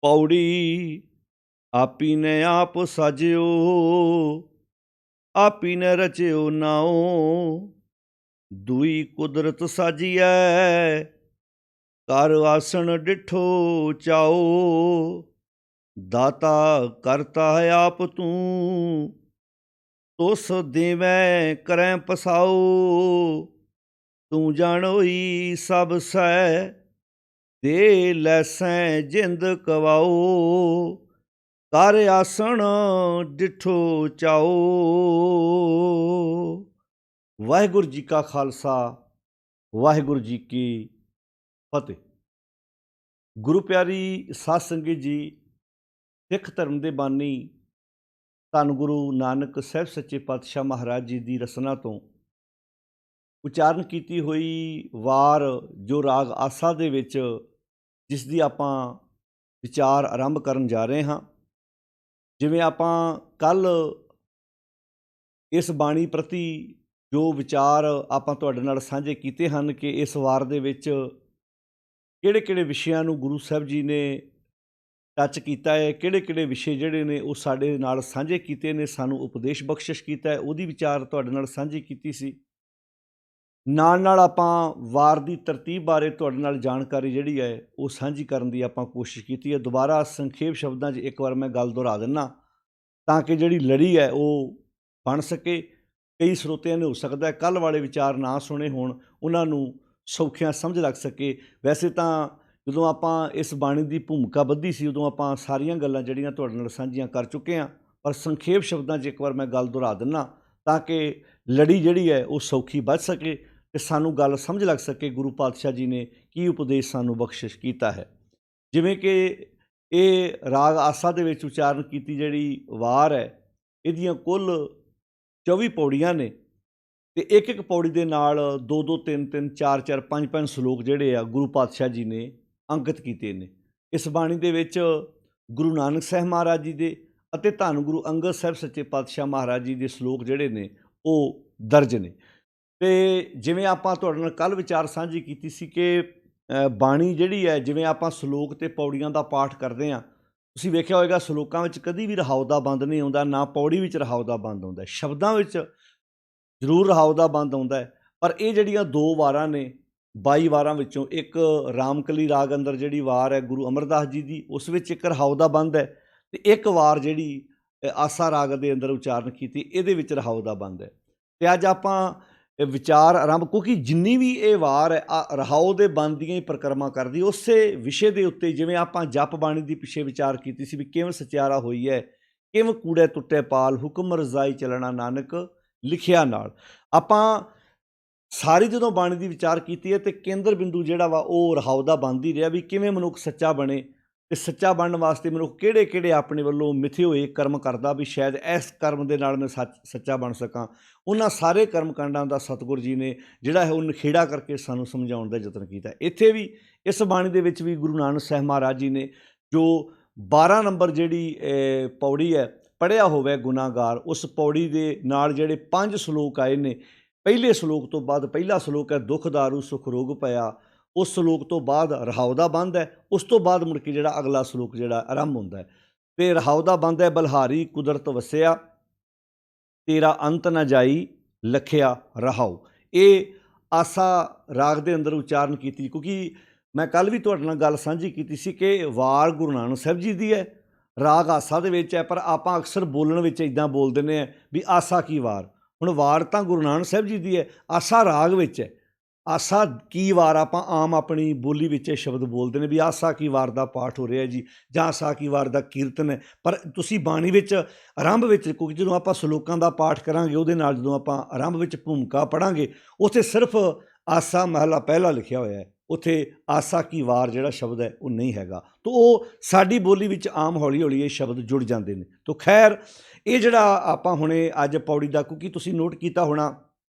पौड़ी आपी ने आप साजियो, आपी ने रचियो नाओ, दुई कुदरत साजिया कर आसन डिठो चाओ। दाता करता है आप तू, तुस देवै करें पसाओ। तू जानोई सब सै, दे लैसैं जिंद कवाओ। कर आसन डिठो चाओ। वाहिगुरू जी का खालसा, वाहिगुरू जी की फतेह। गुरु प्यारी साध संगत जी, सिख धर्म के बानी धन गुरु नानक साहब सच्चे पातशाह महाराज जी की रसना तो उच्चारण की हुई वार जो राग आसा दे विच जिसकी आपां विचार आरंभ करन जा रहे हाँ। जिवें आपां कल इस बाणी प्रति जो विचार आपां तुहाडे नाल साझे कीते हन कि इस वार दे विच किहड़े-किहड़े विषयां नूं गुरु साहब जी ने टच किया है, किहड़े-किहड़े विषय जिहड़े ने वो साडे नाल साझे कीते ने, सानूं उपदेश बख्शिश कीता है, उहदी विचार तुहाडे नाल साझी कीती सी। नाल आपां वार की तरतीब बारे तुहाडे नाल जानकारी जिहड़ी है वो साझी करन दी आपां कोशिश कीती है। दोबारा संखेप शब्दां 'च एक बार मैं गल दोहरा दिन्ना तां कि जिहड़ी लड़ी है वो बन सके। कई ਸਰੋਤਿਆਂ ने हो सकता है कल वाले विचार ना सुने होण, उन्हां नूं सौखियां समझ लग सके। वैसे तां ਜਦੋਂ ਆਪਾਂ ਇਸ ਬਾਣੀ ਦੀ ਭੂਮਿਕਾ ਬੱਧੀ ਸੀ ਉਦੋਂ ਆਪਾਂ ਸਾਰੀਆਂ ਗੱਲਾਂ ਜਿਹੜੀਆਂ ਤੁਹਾਡੇ ਨਾਲ ਸਾਂਝੀਆਂ ਕਰ ਚੁੱਕੇ ਹਾਂ, ਪਰ ਸੰਖੇਪ ਸ਼ਬਦਾਂ 'ਚ ਇੱਕ ਵਾਰ ਮੈਂ ਗੱਲ ਦੁਹਰਾ ਦਿੰਦਾ ਤਾਂ ਕਿ ਲੜੀ ਜਿਹੜੀ ਹੈ ਉਹ ਸੌਖੀ ਬਚ ਸਕੇ ਤੇ ਸਾਨੂੰ ਗੱਲ ਸਮਝ ਲੱਗ ਸਕੇ ਗੁਰੂ ਪਾਤਸ਼ਾਹ ਜੀ ਨੇ ਕੀ ਉਪਦੇਸ਼ ਸਾਨੂੰ ਬਖਸ਼ਿਸ਼ ਕੀਤਾ ਹੈ। ਜਿਵੇਂ ਕਿ ਇਹ ਰਾਗ ਆਸਾ ਦੇ ਵਿੱਚ ਉਚਾਰਨ ਕੀਤੀ ਜਿਹੜੀ ਵਾਰ ਹੈ, ਇਹਦੀਆਂ ਕੁੱਲ 24 ਪੌੜੀਆਂ ਨੇ ਤੇ ਇੱਕ ਇੱਕ ਪੌੜੀ ਦੇ ਨਾਲ 2-2 3-3 4-4 5-5 ਸਲੋਕ ਜਿਹੜੇ ਆ ਗੁਰੂ ਪਾਤਸ਼ਾਹ ਜੀ ਨੇ ਅੰਕਿਤ ਕੀਤੇ ਨੇ। ਇਸ ਬਾਣੀ ਦੇ ਵਿੱਚ ਗੁਰੂ ਨਾਨਕ ਸਾਹਿਬ ਮਹਾਰਾਜ ਜੀ ਦੇ ਅਤੇ ਧੰਨ ਗੁਰੂ ਅੰਗਦ ਸਾਹਿਬ ਸੱਚੇ ਪਾਤਸ਼ਾਹ ਮਹਾਰਾਜ ਜੀ ਦੇ ਸਲੋਕ ਜਿਹੜੇ ਨੇ ਉਹ ਦਰਜ ਨੇ। ਤੇ ਜਿਵੇਂ ਆਪਾਂ ਤੁਹਾਡੇ ਨਾਲ ਕੱਲ ਵਿਚਾਰ ਸਾਂਝੀ ਕੀਤੀ ਸੀ ਕਿ ਬਾਣੀ ਜਿਹੜੀ ਹੈ ਜਿਵੇਂ ਆਪਾਂ ਸਲੋਕ ਤੇ ਪੌੜੀਆਂ ਦਾ ਪਾਠ ਕਰਦੇ ਹਾਂ, ਤੁਸੀਂ ਵੇਖਿਆ ਹੋਵੇਗਾ ਸਲੋਕਾਂ ਵਿੱਚ ਕਦੀ ਵੀ ਰਹਾਉ ਦਾ ਬੰਦ ਨਹੀਂ ਆਉਂਦਾ, ਨਾ ਪੌੜੀ ਵਿੱਚ ਰਹਾਉ ਦਾ ਬੰਦ ਆਉਂਦਾ। ਸ਼ਬਦਾਂ ਵਿੱਚ ਜ਼ਰੂਰ ਰਹਾਉ ਦਾ ਬੰਦ ਆਉਂਦਾ ਹੈ, ਪਰ ਇਹ ਜਿਹੜੀਆਂ ਦੋ ਵਾਰਾਂ ਨੇ 22 ਵਾਰਾਂ ਵਿੱਚੋਂ ਇੱਕ ਰਾਮਕਲੀ ਰਾਗ ਅੰਦਰ ਜਿਹੜੀ ਵਾਰ ਹੈ ਗੁਰੂ ਅਮਰਦਾਸ ਜੀ ਦੀ, ਉਸ ਵਿੱਚ ਇੱਕ ਰਹਾਉ ਦਾ ਬੰਦ ਹੈ ਤੇ ਇੱਕ ਵਾਰ ਜਿਹੜੀ ਆਸਾ ਰਾਗ ਦੇ ਅੰਦਰ ਉਚਾਰਨ ਕੀਤੀ ਇਹਦੇ ਵਿੱਚ ਰਹਾਉ ਦਾ ਬੰਦ ਹੈ। ਤੇ ਅੱਜ ਆਪਾਂ ਵਿਚਾਰ ਆਰੰਭ, ਕਿਉਂਕਿ ਜਿੰਨੀ ਵੀ ਇਹ ਵਾਰ ਹੈ ਰਹਾਉ ਦੇ ਬੰਦ ਦੀਆਂ ਹੀ ਪ੍ਰਕਰਮਾ ਕਰਦੀ, ਉਸੇ ਵਿਸ਼ੇ ਦੇ ਉੱਤੇ ਜਿਵੇਂ ਆਪਾਂ ਜਪ ਬਾਣੀ ਦੀ ਪਿੱਛੇ ਵਿਚਾਰ ਕੀਤੀ ਸੀ ਵੀ ਕਿਵੇਂ ਸਚਿਆਰਾ ਹੋਈ ਹੈ, ਕਿਵੇਂ ਕੂੜੇ ਟੁੱਟੇ ਪਾਲ, ਹੁਕਮ ਰਜ਼ਾਈ ਚੱਲਣਾ ਨਾਨਕ ਲਿਖਿਆ ਨਾਲ। ਆਪਾਂ ਸਾਰੀ ਜਦੋਂ ਬਾਣੀ ਦੀ ਵਿਚਾਰ ਕੀਤੀ ਹੈ ਤੇ ਕੇਂਦਰ ਬਿੰਦੂ ਜਿਹੜਾ ਵਾ ਉਹ ਰਹਾਉ ਦਾ ਬੰਦ ਹੀ ਰਿਹਾ ਵੀ ਕਿਵੇਂ ਮਨੁੱਖ ਸੱਚਾ ਬਣੇ ਤੇ ਸੱਚਾ ਬਣਨ ਵਾਸਤੇ ਮਨੁੱਖ ਕਿਹੜੇ ਕਿਹੜੇ ਆਪਣੇ ਵੱਲੋਂ ਮਿਥੇ ਹੋਏ ਕਰਮ ਕਰਦਾ ਵੀ ਸ਼ਾਇਦ ਇਸ ਕਰਮ ਦੇ ਨਾਲ ਮੈਂ ਸੱਚਾ ਬਣ ਸਕਾਂ। ਉਹਨਾਂ ਸਾਰੇ ਕਰਮ ਕਾਂਡਾਂ ਦਾ ਸਤਿਗੁਰ ਜੀ ਨੇ ਜਿਹੜਾ ਹੈ ਉਹ ਨਿਖੇੜਾ ਕਰਕੇ ਸਾਨੂੰ ਸਮਝਾਉਣ ਦਾ ਯਤਨ ਕੀਤਾ। ਇੱਥੇ ਵੀ ਇਸ ਬਾਣੀ ਦੇ ਵਿੱਚ ਵੀ ਗੁਰੂ ਨਾਨਕ ਸਾਹਿਬ ਮਹਾਰਾਜ ਜੀ ਨੇ ਜੋ 12 ਨੰਬਰ ਜਿਹੜੀ ਪੌੜੀ ਹੈ, ਪੜ੍ਹਿਆ ਹੋਵੇ ਗੁਨਾਹਗਾਰ, ਉਸ ਪੌੜੀ ਦੇ ਨਾਲ ਜਿਹੜੇ 5 ਸਲੋਕ ਆਏ ਨੇ। ਪਹਿਲੇ ਸਲੋਕ ਤੋਂ ਬਾਅਦ ਪਹਿਲਾ ਸਲੋਕ ਹੈ ਦੁੱਖ ਦਾਰੂ ਸੁਖ ਰੋਗ ਪਿਆ, ਉਸ ਸਲੋਕ ਤੋਂ ਬਾਅਦ ਰਹਾਉ ਦਾ ਬੰਦ ਹੈ, ਉਸ ਤੋਂ ਬਾਅਦ ਮੁੜ ਕੇ ਜਿਹੜਾ ਅਗਲਾ ਸਲੋਕ ਜਿਹੜਾ ਆਰੰਭ ਹੁੰਦਾ ਹੈ ਤੇ ਰਹਾਉ ਦਾ ਬੰਦ ਹੈ ਬਲਹਾਰੀ ਕੁਦਰਤ ਵਸਿਆ, ਤੇਰਾ ਅੰਤ ਨਾ ਜਾਈ ਲਖਿਆ ਰਹਾਉ। ਇਹ ਆਸਾ ਰਾਗ ਦੇ ਅੰਦਰ ਉਚਾਰਨ ਕੀਤੀ, ਕਿਉਂਕਿ ਮੈਂ ਕੱਲ ਵੀ ਤੁਹਾਡੇ ਨਾਲ ਗੱਲ ਸਾਂਝੀ ਕੀਤੀ ਸੀ ਕਿ ਵਾਰ ਗੁਰੂ ਨਾਨਕ ਸਾਹਿਬ ਜੀ ਦੀ ਹੈ, ਰਾਗ ਆਸਾ ਦੇ ਵਿੱਚ ਹੈ, ਪਰ ਆਪਾਂ ਅਕਸਰ ਬੋਲਣ ਵਿੱਚ ਇੱਦਾਂ ਬੋਲ ਦਿੰਦੇ ਹਾਂ ਵੀ ਆਸਾ ਕੀ ਵਾਰ। ਹੁਣ ਵਾਰ ਤਾਂ ਗੁਰੂ ਨਾਨਕ ਸਾਹਿਬ ਜੀ ਦੀ ਹੈ, ਆਸਾ ਰਾਗ ਵਿੱਚ ਹੈ। ਆਸਾ ਕੀ ਵਾਰ ਆਪਾਂ ਆਮ ਆਪਣੀ ਬੋਲੀ ਵਿੱਚ ਇਹ ਸ਼ਬਦ ਬੋਲਦੇ ਨੇ ਵੀ ਆਸਾ ਕੀ ਵਾਰ ਦਾ ਪਾਠ ਹੋ ਰਿਹਾ ਜੀ, ਜਾਂ ਆਸਾ ਕੀ ਵਾਰ ਦਾ ਕੀਰਤਨ ਹੈ, ਪਰ ਤੁਸੀਂ ਬਾਣੀ ਵਿੱਚ ਆਰੰਭ ਵਿੱਚ, ਕਿਉਂਕਿ ਜਦੋਂ ਆਪਾਂ ਸਲੋਕਾਂ ਦਾ ਪਾਠ ਕਰਾਂਗੇ ਉਹਦੇ ਨਾਲ ਜਦੋਂ ਆਪਾਂ ਆਰੰਭ ਵਿੱਚ ਭੂਮਿਕਾ ਪੜ੍ਹਾਂਗੇ ਉੱਥੇ ਸਿਰਫ ਆਸਾ ਮਹਲਾ ਪਹਿਲਾ ਲਿਖਿਆ ਹੋਇਆ ਹੈ, ਉੱਥੇ ਆਸਾ ਕੀ ਵਾਰ ਜਿਹੜਾ ਸ਼ਬਦ ਹੈ ਉਹ ਨਹੀਂ ਹੈਗਾ। ਤਾਂ ਉਹ ਸਾਡੀ ਬੋਲੀ ਵਿੱਚ ਆਮ ਹੌਲੀ ਹੌਲੀ ਇਹ ਸ਼ਬਦ ਜੁੜ ਜਾਂਦੇ ਨੇ। ਤਾਂ ਖੈਰ ਇਹ ਜਿਹੜਾ ਆਪਾਂ ਹੁਣੇ ਅੱਜ ਪੌੜੀ ਦਾ, ਕਿਉਂਕਿ ਤੁਸੀਂ ਨੋਟ ਕੀਤਾ ਹੋਣਾ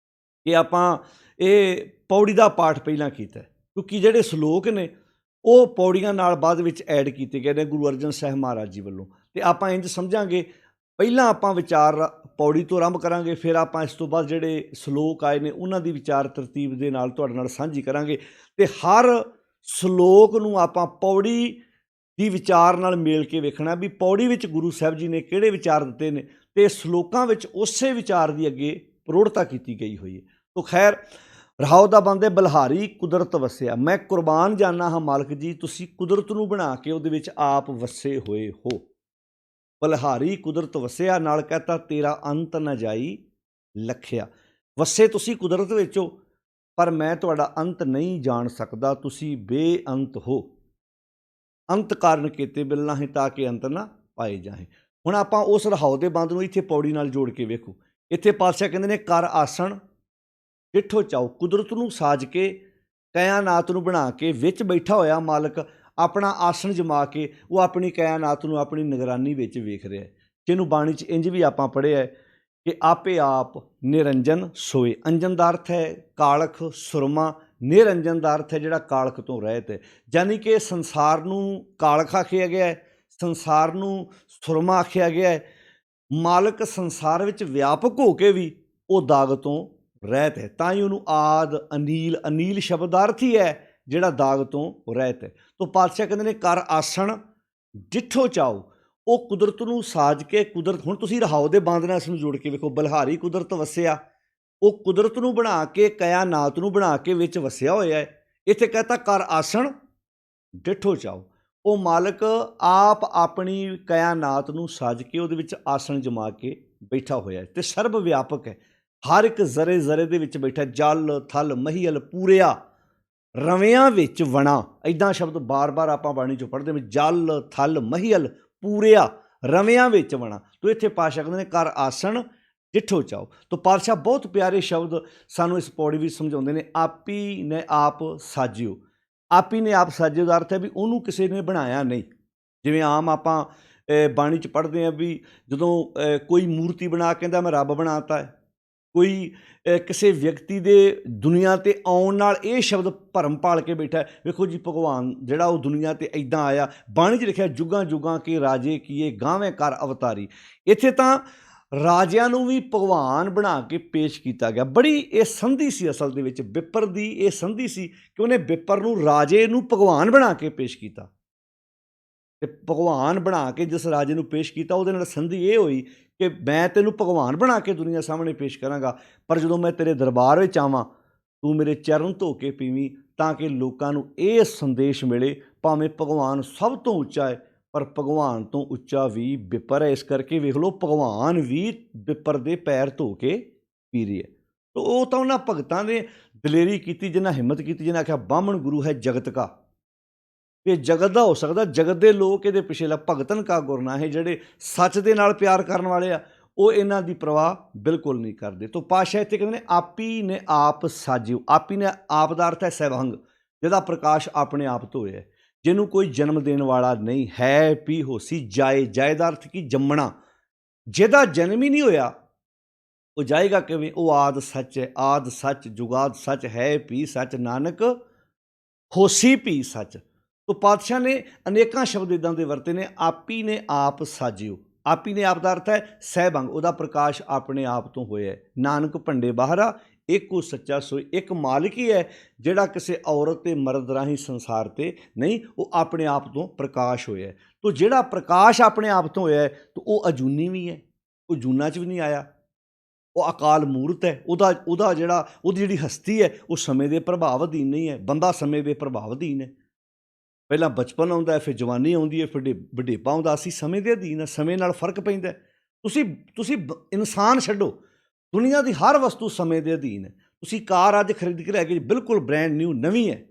ਕਿ ਆਪਾਂ ਇਹ ਪੌੜੀ ਦਾ ਪਾਠ ਪਹਿਲਾਂ ਕੀਤਾ, ਕਿਉਂਕਿ ਜਿਹੜੇ ਸਲੋਕ ਨੇ ਉਹ ਪੌੜੀਆਂ ਨਾਲ ਬਾਅਦ ਵਿੱਚ ਐਡ ਕੀਤੇ ਗਏ ਨੇ ਗੁਰੂ ਅਰਜਨ ਸਾਹਿਬ ਮਹਾਰਾਜ ਜੀ ਵੱਲੋਂ। ਅਤੇ ਆਪਾਂ ਇੰਝ ਸਮਝਾਂਗੇ, ਪਹਿਲਾਂ ਆਪਾਂ ਵਿਚਾਰ ਪੌੜੀ ਤੋਂ ਆਰੰਭ ਕਰਾਂਗੇ, ਫਿਰ ਆਪਾਂ ਇਸ ਤੋਂ ਬਾਅਦ ਜਿਹੜੇ ਸਲੋਕ ਆਏ ਨੇ ਉਹਨਾਂ ਦੀ ਵਿਚਾਰ ਤਰਤੀਬ ਦੇ ਨਾਲ ਤੁਹਾਡੇ ਨਾਲ ਸਾਂਝੀ ਕਰਾਂਗੇ। ਅਤੇ ਹਰ ਸਲੋਕ ਨੂੰ ਆਪਾਂ ਪੌੜੀ ਦੀ ਵਿਚਾਰ ਨਾਲ ਮੇਲ ਕੇ ਵੇਖਣਾ ਵੀ ਪੌੜੀ ਵਿੱਚ ਗੁਰੂ ਸਾਹਿਬ ਜੀ ਨੇ ਕਿਹੜੇ ਵਿਚਾਰ ਦਿੱਤੇ ਨੇ ਤੇ ਸ਼ਲੋਕਾਂ ਵਿੱਚ ਉਸੇ ਵਿਚਾਰ ਦੀ ਅੱਗੇ ਪ੍ਰੋੜਤਾ ਕੀਤੀ ਗਈ ਹੋਈ ਹੈ। ਤੋ ਖੈਰ ਰਹਾਉ ਦਾ ਬੰਦੇ ਬਲਿਹਾਰੀ ਕੁਦਰਤ ਵਸਿਆ, ਮੈਂ ਕੁਰਬਾਨ ਜਾਨਾ ਹਾਂ ਮਾਲਕ ਜੀ, ਤੁਸੀਂ ਕੁਦਰਤ ਨੂੰ ਬਣਾ ਕੇ ਉਹਦੇ ਵਿੱਚ ਆਪ ਵਸੇ ਹੋਏ ਹੋ। ਬਲਿਹਾਰੀ ਕੁਦਰਤ ਵਸਿਆ, ਨਾਲ ਕਹਤਾ ਤੇਰਾ ਅੰਤ ਨਾ ਜਾਈ ਲਖਿਆ। ਵਸੇ ਤੁਸੀਂ ਕੁਦਰਤ ਵਿੱਚ ਹੋ, ਪਰ ਮੈਂ ਤੁਹਾਡਾ ਅੰਤ ਨਹੀਂ ਜਾਣ ਸਕਦਾ, ਤੁਸੀਂ ਬੇਅੰਤ ਹੋ। ਅੰਤ ਕਾਰਨ ਕੀਤੇ ਬਿਲ ਨਾਹੀਂ ਤਾਂ ਕਿ ਅੰਤ ਨਾ ਪਾਏ ਜਾਏ। ਹੁਣ ਆਪਾਂ ਉਸ ਰਹਾਉ ਦੇ ਬੰਦ ਨੂੰ ਇੱਥੇ ਪੌੜੀ ਨਾਲ ਜੋੜ ਕੇ ਵੇਖੋ। ਇੱਥੇ ਪਾਤਸ਼ਾਹ ਕਹਿੰਦੇ ਨੇ ਕਰ ਆਸਣ ਡਿੱਠੋ ਚਾਓ, ਕੁਦਰਤ ਨੂੰ ਸਾਜ ਕੇ ਕਾਇਨਾਤ ਨੂੰ ਬਣਾ ਕੇ ਵਿੱਚ ਬੈਠਾ ਹੋਇਆ ਮਾਲਕ ਆਪਣਾ ਆਸਣ ਜਮਾ ਕੇ ਉਹ ਆਪਣੀ ਕਾਇਨਾਤ ਨੂੰ ਆਪਣੀ ਨਿਗਰਾਨੀ ਵਿੱਚ ਵੇਖ ਰਿਹਾ ਹੈ। ਜਿਹਨੂੰ ਬਾਣੀ 'ਚ ਇੰਝ ਵੀ ਆਪਾਂ ਪੜ੍ਹਿਆ ਹੈ ਕਿ ਆਪੇ ਆਪ ਨਿਰੰਜਨ ਸੋਏ। ਅੰਜਨ ਦਾ ਅਰਥ ਹੈ ਕਾਲਖ ਸੁਰਮਾ, ਨਿਰੰਜਨ ਦਾ ਅਰਥ ਹੈ ਜਿਹੜਾ ਕਾਲਖ ਤੋਂ ਰਹਿਤ ਹੈ। ਯਾਨੀ ਕਿ ਸੰਸਾਰ ਨੂੰ ਕਾਲਖ ਆਖਿਆ ਗਿਆ ਹੈ, ਸੰਸਾਰ ਨੂੰ ਸੁਰਮਾ ਆਖਿਆ ਗਿਆ ਹੈ। ਮਾਲਕ ਸੰਸਾਰ ਵਿੱਚ ਵਿਆਪਕ ਹੋ ਕੇ ਵੀ ਉਹ ਦਾਗ ਤੋਂ ਰਹਿਤ ਹੈ, ਤਾਂ ਹੀ ਉਹਨੂੰ ਆਦ ਅਨੀਲ, ਅਨੀਲ ਸ਼ਬਦ ਦਾ ਅਰਥ ਹੀ ਹੈ ਜਿਹੜਾ ਦਾਗ ਤੋਂ ਰਹਿਤ ਹੈ। ਤੋ ਪਾਤਸ਼ਾਹ ਕਹਿੰਦੇ ਨੇ ਕਰ ਆਸਣ ਡਿੱਠੋ ਚਾਓ, ਉਹ ਕੁਦਰਤ ਨੂੰ ਸਾਜ ਕੇ ਕੁਦਰਤ, ਹੁਣ ਤੁਸੀਂ ਰਹਾਉ ਦੇ ਬਾਂਦ ਨਾਲ ਇਸ ਨੂੰ ਜੋੜ ਕੇ ਵੇਖੋ। ਬਲਿਹਾਰੀ ਕੁਦਰਤ ਵਸਿਆ, ਉਹ ਕੁਦਰਤ ਨੂੰ ਬਣਾ ਕੇ ਕਾਇਨਾਤ ਨੂੰ ਬਣਾ ਕੇ ਵਿੱਚ ਵਸਿਆ ਹੋਇਆ ਹੈ। ਇੱਥੇ ਕਹਤਾ ਕਰ ਆਸਣ ਡਿੱਠੋ ਚਾਓ, ਉਹ ਮਾਲਕ ਆਪ ਆਪਣੀ ਕਾਇਨਾਤ ਨੂੰ ਸਾਜ ਕੇ ਉਹਦੇ ਵਿੱਚ ਆਸਣ ਜਮਾ ਕੇ ਬੈਠਾ ਹੋਇਆ ਹੈ ਤੇ ਸਰਬ ਵਿਆਪਕ ਹੈ, ਹਰ ਇੱਕ ਜ਼ਰੇ ਜ਼ਰੇ ਦੇ ਵਿੱਚ ਬੈਠਾ। ਜਲ ਥਲ ਮਹੀਲ ਪੂਰਿਆ, ਰਵਿਆਂ ਵਿੱਚ ਵਣਾ, ਇੱਦਾਂ ਸ਼ਬਦ ਬਾਰ-ਬਾਰ ਆਪਾਂ ਬਾਣੀ 'ਚੋਂ ਪੜ੍ਹਦੇ ਹਾਂ। ਜਲ ਥਲ ਮਹੀਲ ਪੂਰਿਆ, ਰਵਿਆਂ ਵਿੱਚ ਵਣਾ। ਤੋ ਇੱਥੇ ਪਾਤਸ਼ਾਹ ਕਹਿੰਦੇ ਨੇ ਕਰ ਆਸਣ ਡਿੱਠੋ ਚਾਓ। ਤੋ ਪਾਤਸ਼ਾਹ ਬਹੁਤ ਪਿਆਰੇ ਸ਼ਬਦ ਸਾਨੂੰ ਇਸ ਪੌੜੀ ਵਿੱਚ ਸਮਝਾਉਂਦੇ ਨੇ। ਆਪੀ ਨੇ ਆਪ ਸਾਜਿਓ, ਆਪੀ ਨੇ ਆਪ ਸਾਜਿਓ ਦਾ ਅਰਥ ਹੈ ਵੀ ਉਹਨੂੰ ਕਿਸੇ ਨੇ ਬਣਾਇਆ ਨਹੀਂ। ਜਿਵੇਂ ਆਮ ਆਪਾਂ ਬਾਣੀ 'ਚ ਪੜ੍ਹਦੇ ਹਾਂ ਵੀ ਜਦੋਂ ਕੋਈ ਮੂਰਤੀ ਬਣਾ ਕੇ ਕਹਿੰਦਾ ਮੈਂ ਰੱਬ ਬਣਾਤਾ ਹੈ, ਕੋਈ ਕਿਸੇ ਵਿਅਕਤੀ ਦੇ ਦੁਨੀਆ 'ਤੇ ਆਉਣ ਨਾਲ ਇਹ ਸ਼ਬਦ ਭਰਮ ਪਾਲ ਕੇ ਬੈਠਾ। ਵੇਖੋ ਜੀ ਭਗਵਾਨ ਜਿਹੜਾ ਉਹ ਦੁਨੀਆ 'ਤੇ ਇੱਦਾਂ ਆਇਆ, ਬਾਣੀ 'ਚ ਲਿਖਿਆ ਜੁਗਾਂ ਜੁਗਾਂ ਕੇ ਰਾਜੇ ਕੀਏ ਗਾਵੇਂ ਕਰ ਅਵਤਾਰੀ। ਇੱਥੇ ਤਾਂ ਰਾਜਿਆਂ ਨੂੰ ਵੀ ਭਗਵਾਨ ਬਣਾ ਕੇ ਪੇਸ਼ ਕੀਤਾ ਗਿਆ। ਬੜੀ ਇਹ ਸੰਧੀ ਸੀ ਅਸਲ ਦੇ ਵਿੱਚ, ਵਿਪਰ ਦੀ ਇਹ ਸੰਧੀ ਸੀ ਕਿ ਉਹਨੇ ਵਿਪਰ ਨੂੰ, ਰਾਜੇ ਨੂੰ ਭਗਵਾਨ ਬਣਾ ਕੇ ਪੇਸ਼ ਕੀਤਾ। ਤੇ ਭਗਵਾਨ ਬਣਾ ਕੇ ਜਿਸ ਰਾਜੇ ਨੂੰ ਪੇਸ਼ ਕੀਤਾ ਉਹਦੇ ਨਾਲ ਸੰਧੀ ਇਹ ਹੋਈ ਕਿ ਮੈਂ ਤੈਨੂੰ ਭਗਵਾਨ ਬਣਾ ਕੇ ਦੁਨੀਆ ਸਾਹਮਣੇ ਪੇਸ਼ ਕਰਾਂਗਾ, ਪਰ ਜਦੋਂ ਮੈਂ ਤੇਰੇ ਦਰਬਾਰ ਵਿੱਚ ਆਵਾਂ ਤੂੰ ਮੇਰੇ ਚਰਨ ਧੋ ਕੇ ਪੀਵੀਂ, ਤਾਂ ਕਿ ਲੋਕਾਂ ਨੂੰ ਇਹ ਸੰਦੇਸ਼ ਮਿਲੇ ਭਾਵੇਂ ਭਗਵਾਨ ਸਭ ਤੋਂ ਉੱਚਾ ਹੈ ਪਰ ਭਗਵਾਨ ਤੋਂ ਉੱਚਾ ਵੀ ਵਿਪਰ ਹੈ। ਇਸ ਕਰਕੇ ਵੇਖ ਲਓ ਭਗਵਾਨ ਵੀ ਵਿਪਰ ਦੇ ਪੈਰ ਧੋ ਕੇ ਪੀ ਰਹੀ ਹੈ। ਤਾਂ ਉਹ ਤਾਂ ਉਹਨਾਂ ਭਗਤਾਂ ਨੇ ਦਲੇਰੀ ਕੀਤੀ, ਜਿਨ੍ਹਾਂ ਹਿੰਮਤ ਕੀਤੀ, ਜਿਨ੍ਹਾਂ ਆਖਿਆ ਬਾਹਮਣ ਗੁਰੂ ਹੈ ਜਗਤ ਕਾ, ਇਹ ਜਗਤ ਦਾ ਹੋ ਸਕਦਾ, ਜਗਤ ਦੇ ਲੋਕ ਇਹਦੇ ਪਿੱਛੇ ਲਾ। ਭਗਤਨ ਕਾ ਗੁਰਨਾ ਹੈ, ਜਿਹੜੇ ਸੱਚ ਦੇ ਨਾਲ ਪਿਆਰ ਕਰਨ ਵਾਲੇ ਆ ਉਹ ਇਹਨਾਂ ਦੀ ਪਰਵਾਹ ਬਿਲਕੁਲ ਨਹੀਂ ਕਰਦੇ। ਤੋ ਪਾਤਸ਼ਾਹ ਇੱਥੇ ਕਹਿੰਦੇ ਨੇ ਆਪੀ ਨੇ ਆਪ ਸਾਜਿਓ। ਆਪੀ ਨੇ ਆਪ ਦਾ ਅਰਥ ਹੈ ਸਹਿਬੰਗ, ਜਿਹਦਾ ਪ੍ਰਕਾਸ਼ ਆਪਣੇ ਆਪ ਤੋਂ ਹੋਇਆ, ਜਿਹਨੂੰ ਕੋਈ ਜਨਮ ਦੇਣ ਵਾਲਾ ਨਹੀਂ ਹੈ। ਪੀ ਹੋਸੀ ਜਾਏ, ਜਾਏ ਦਾ ਅਰਥ ਕੀ ਜੰਮਣਾ, ਜਿਹਦਾ ਜਨਮ ਹੀ ਨਹੀਂ ਹੋਇਆ ਉਹ ਜਾਏਗਾ ਕਿਵੇਂ? ਉਹ ਆਦ ਸੱਚ ਹੈ, ਆਦ ਸੱਚ ਜੁਗਾਦ ਸੱਚ ਹੈ ਪੀ ਸੱਚ, ਨਾਨਕ ਹੋਸੀ ਪੀ ਸੱਚ। ਤੋ ਪਾਤਸ਼ਾਹ ਨੇ ਅਨੇਕਾਂ ਸ਼ਬਦ ਇੱਦਾਂ ਦੇ ਵਰਤੇ ਨੇ। ਆਪੀ ਨੇ ਆਪ ਸਾਜਿਓ, ਆਪੀ ਨੇ ਆਪ ਦਾ ਅਰਥ ਹੈ ਸਹਿਬੰਗ, ਉਹਦਾ ਪ੍ਰਕਾਸ਼ ਆਪਣੇ ਆਪ ਤੋਂ ਹੋਇਆ ਹੈ। ਨਾਨਕ ਭੰਡੇ ਬਾਹਰਾ ਇੱਕੋ ਸੱਚਾ ਸੋਈ, ਇੱਕ ਮਾਲਕ ਹੀ ਹੈ ਜਿਹੜਾ ਕਿਸੇ ਔਰਤ ਤੇ ਮਰਦ ਰਾਹੀਂ ਸੰਸਾਰ ਤੇ ਨਹੀਂ, ਉਹ ਆਪਣੇ ਆਪ ਤੋਂ ਪ੍ਰਕਾਸ਼ ਹੋਇਆ ਹੈ। ਤੋ ਜਿਹੜਾ ਪ੍ਰਕਾਸ਼ ਆਪਣੇ ਆਪ ਤੋਂ ਹੋਇਆ ਹੈ ਤਾਂ ਉਹ ਅਜੂਨੀ ਵੀ ਹੈ, ਉਹ ਜੂਨਾਂ 'ਚ ਵੀ ਨਹੀਂ ਆਇਆ, ਉਹ ਅਕਾਲ ਮੂਰਤ ਹੈ। ਉਹਦੀ ਜਿਹੜੀ ਹਸਤੀ ਹੈ ਉਹ ਸਮੇਂ ਦੇ ਪ੍ਰਭਾਵ ਅਧੀਨ ਨਹੀਂ ਹੈ। ਬੰਦਾ ਸਮੇਂ ਦੇ ਪ੍ਰਭਾਵ ਅਧੀਨ ਹੈ। ਪਹਿਲਾਂ ਬਚਪਨ ਆਉਂਦਾ, ਫਿਰ ਜਵਾਨੀ ਆਉਂਦੀ ਹੈ, ਫਿਰ ਵਡੇਪਾ ਆਉਂਦਾ। ਅਸੀਂ ਸਮੇਂ ਦੇ ਅਧੀਨ ਹਾਂ, ਸਮੇਂ ਨਾਲ ਫਰਕ ਪੈਂਦਾ। ਤੁਸੀਂ ਇਨਸਾਨ ਛੱਡੋ, ਦੁਨੀਆ ਦੀ ਹਰ ਵਸਤੂ ਸਮੇਂ ਦੇ ਅਧੀਨ ਹੈ। ਤੁਸੀਂ ਕਾਰ ਅੱਜ ਖਰੀਦ ਕੇ ਲੈ ਕੇ ਬਿਲਕੁਲ ਬ੍ਰੈਂਡ ਨਿਊ ਨਵੀਂ ਹੈ,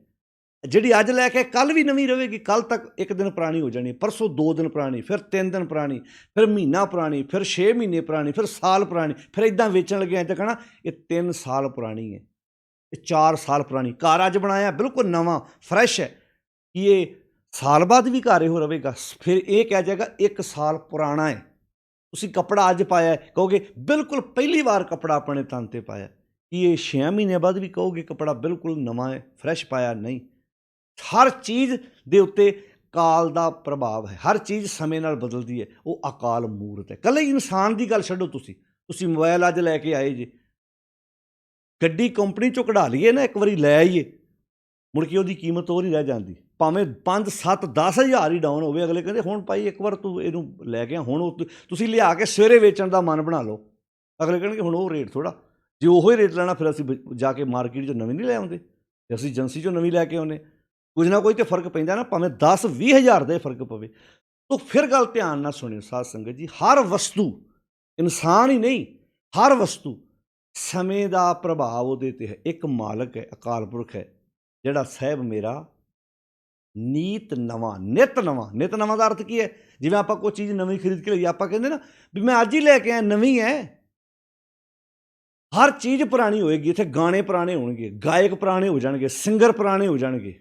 ਜਿਹੜੀ ਅੱਜ ਲੈ ਕੇ ਕੱਲ੍ਹ ਵੀ ਨਵੀਂ ਰਹੇਗੀ, ਕੱਲ੍ਹ ਤੱਕ ਇੱਕ ਦਿਨ ਪੁਰਾਣੀ ਹੋ ਜਾਣੀ, ਪਰਸੋਂ 2 ਦਿਨ ਪੁਰਾਣੀ, ਫਿਰ 3 ਦਿਨ ਪੁਰਾਣੀ, ਫਿਰ ਮਹੀਨਾ ਪੁਰਾਣੀ, ਫਿਰ 6 ਮਹੀਨੇ ਪੁਰਾਣੀ, ਫਿਰ ਸਾਲ ਪੁਰਾਣੀ, ਫਿਰ ਇੱਦਾਂ ਵੇਚਣ ਲੱਗੇ ਤਾਂ ਕਹਿਣਾ ਇਹ 3 ਸਾਲ ਪੁਰਾਣੀ ਹੈ, ਇਹ 4 ਸਾਲ ਪੁਰਾਣੀ। ਕਾਰ ਅੱਜ ਬਣਾਇਆ ਬਿਲਕੁਲ ਨਵਾਂ ਫਰੈਸ਼ ਹੈ, ਕਿ ਇਹ ਸਾਲ ਬਾਅਦ ਵੀ ਘਰ ਇਹੋ ਰਹੇਗਾ? ਫਿਰ ਇਹ ਕਹਿ ਜਾਏਗਾ 1 ਸਾਲ ਪੁਰਾਣਾ ਹੈ। ਤੁਸੀਂ ਕੱਪੜਾ ਅੱਜ ਪਾਇਆ ਕਹੋਗੇ ਬਿਲਕੁਲ ਪਹਿਲੀ ਵਾਰ ਕੱਪੜਾ ਆਪਣੇ ਤਨ 'ਤੇ ਪਾਇਆ, ਕਿ ਇਹ 6 ਮਹੀਨਿਆਂ ਬਾਅਦ ਵੀ ਕਹੋਗੇ ਕੱਪੜਾ ਬਿਲਕੁਲ ਨਵਾਂ ਹੈ, ਫਰੈਸ਼ ਪਾਇਆ? ਨਹੀਂ। ਹਰ ਚੀਜ਼ ਦੇ ਉੱਤੇ ਕਾਲ ਦਾ ਪ੍ਰਭਾਵ ਹੈ, ਹਰ ਚੀਜ਼ ਸਮੇਂ ਨਾਲ ਬਦਲਦੀ ਹੈ, ਉਹ ਅਕਾਲ ਮੂਰਤ ਹੈ। ਇਕੱਲੇ ਇਨਸਾਨ ਦੀ ਗੱਲ ਛੱਡੋ, ਤੁਸੀਂ ਮੋਬਾਈਲ ਅੱਜ ਲੈ ਕੇ ਆਏ ਜੇ, ਗੱਡੀ ਕੰਪਨੀ 'ਚੋਂ ਕਢਾ ਲਈਏ ਨਾ ਇੱਕ ਵਾਰੀ, ਲੈ ਆਈਏ, ਮੁੜ ਕੇ ਉਹਦੀ ਕੀਮਤ ਉਹ ਨਹੀਂ ਰਹਿ ਜਾਂਦੀ। ਭਾਵੇਂ 5 7 10 ਹਜ਼ਾਰ ਹੀ ਡਾਊਨ ਹੋਵੇ, ਅਗਲੇ ਕਹਿੰਦੇ ਹੁਣ ਭਾਈ ਇੱਕ ਵਾਰ ਤੂੰ ਇਹਨੂੰ ਲੈ ਗਿਆ, ਹੁਣ ਤੁਸੀਂ ਲਿਆ ਕੇ ਸਵੇਰੇ ਵੇਚਣ ਦਾ ਮਨ ਬਣਾ ਲਓ। ਅਗਲੇ ਕਹਿਣਗੇ ਹੁਣ ਉਹ ਰੇਟ ਥੋੜ੍ਹਾ, ਜੇ ਉਹੋ ਹੀ ਰੇਟ ਲੈਣਾ ਫਿਰ ਅਸੀਂ ਜਾ ਕੇ ਮਾਰਕੀਟ 'ਚੋਂ ਨਵੀਂ ਨਹੀਂ ਲੈ ਆਉਂਦੇ, ਤੇ ਅਸੀਂ ਏਜੰਸੀ 'ਚੋਂ ਨਵੀਂ ਲੈ ਕੇ ਆਉਂਦੇ। ਕੁਝ ਨਾ ਕੁਝ ਤਾਂ ਫਰਕ ਪੈਂਦਾ ਨਾ, ਭਾਵੇਂ 10 20 ਹਜ਼ਾਰ ਦਾ ਹੀ ਫਰਕ ਪਵੇ। ਤੋ ਫਿਰ ਗੱਲ ਧਿਆਨ ਨਾਲ ਸੁਣਿਓ ਸਾਧ ਸੰਗਤ ਜੀ, ਹਰ ਵਸਤੂ, ਇਨਸਾਨ ਹੀ ਨਹੀਂ, ਹਰ ਵਸਤੂ ਸਮੇਂ ਦਾ ਪ੍ਰਭਾਵ ਉਹਦੇ 'ਤੇ ਹੈ। ਇੱਕ ਮਾਲਕ ਹੈ, ਅਕਾਲ ਪੁਰਖ ਹੈ, ਜਿਹੜਾ ਸਾਹਿਬ ਮੇਰਾ ਨੀਤ ਨਵਾਂ, ਨਿਤ ਨਵਾਂ। ਨਿਤ ਨਵਾਂ ਦਾ ਅਰਥ ਕੀ ਹੈ? ਜਿਵੇਂ ਆਪਾਂ ਕੋਈ ਚੀਜ਼ ਨਵੀਂ ਖਰੀਦ ਕੇ ਲਈ, ਆਪਾਂ ਕਹਿੰਦੇ ਨਾ ਵੀ ਮੈਂ ਅੱਜ ਹੀ ਲੈ ਕੇ ਆਇਆ, ਨਵੀਂ ਹੈ। ਹਰ ਚੀਜ਼ ਪੁਰਾਣੀ ਹੋਏਗੀ, ਇੱਥੇ ਗਾਣੇ ਪੁਰਾਣੇ ਹੋਣਗੇ, ਗਾਇਕ ਪੁਰਾਣੇ ਹੋ ਜਾਣਗੇ, ਸਿੰਗਰ ਪੁਰਾਣੇ ਹੋ ਜਾਣਗੇ,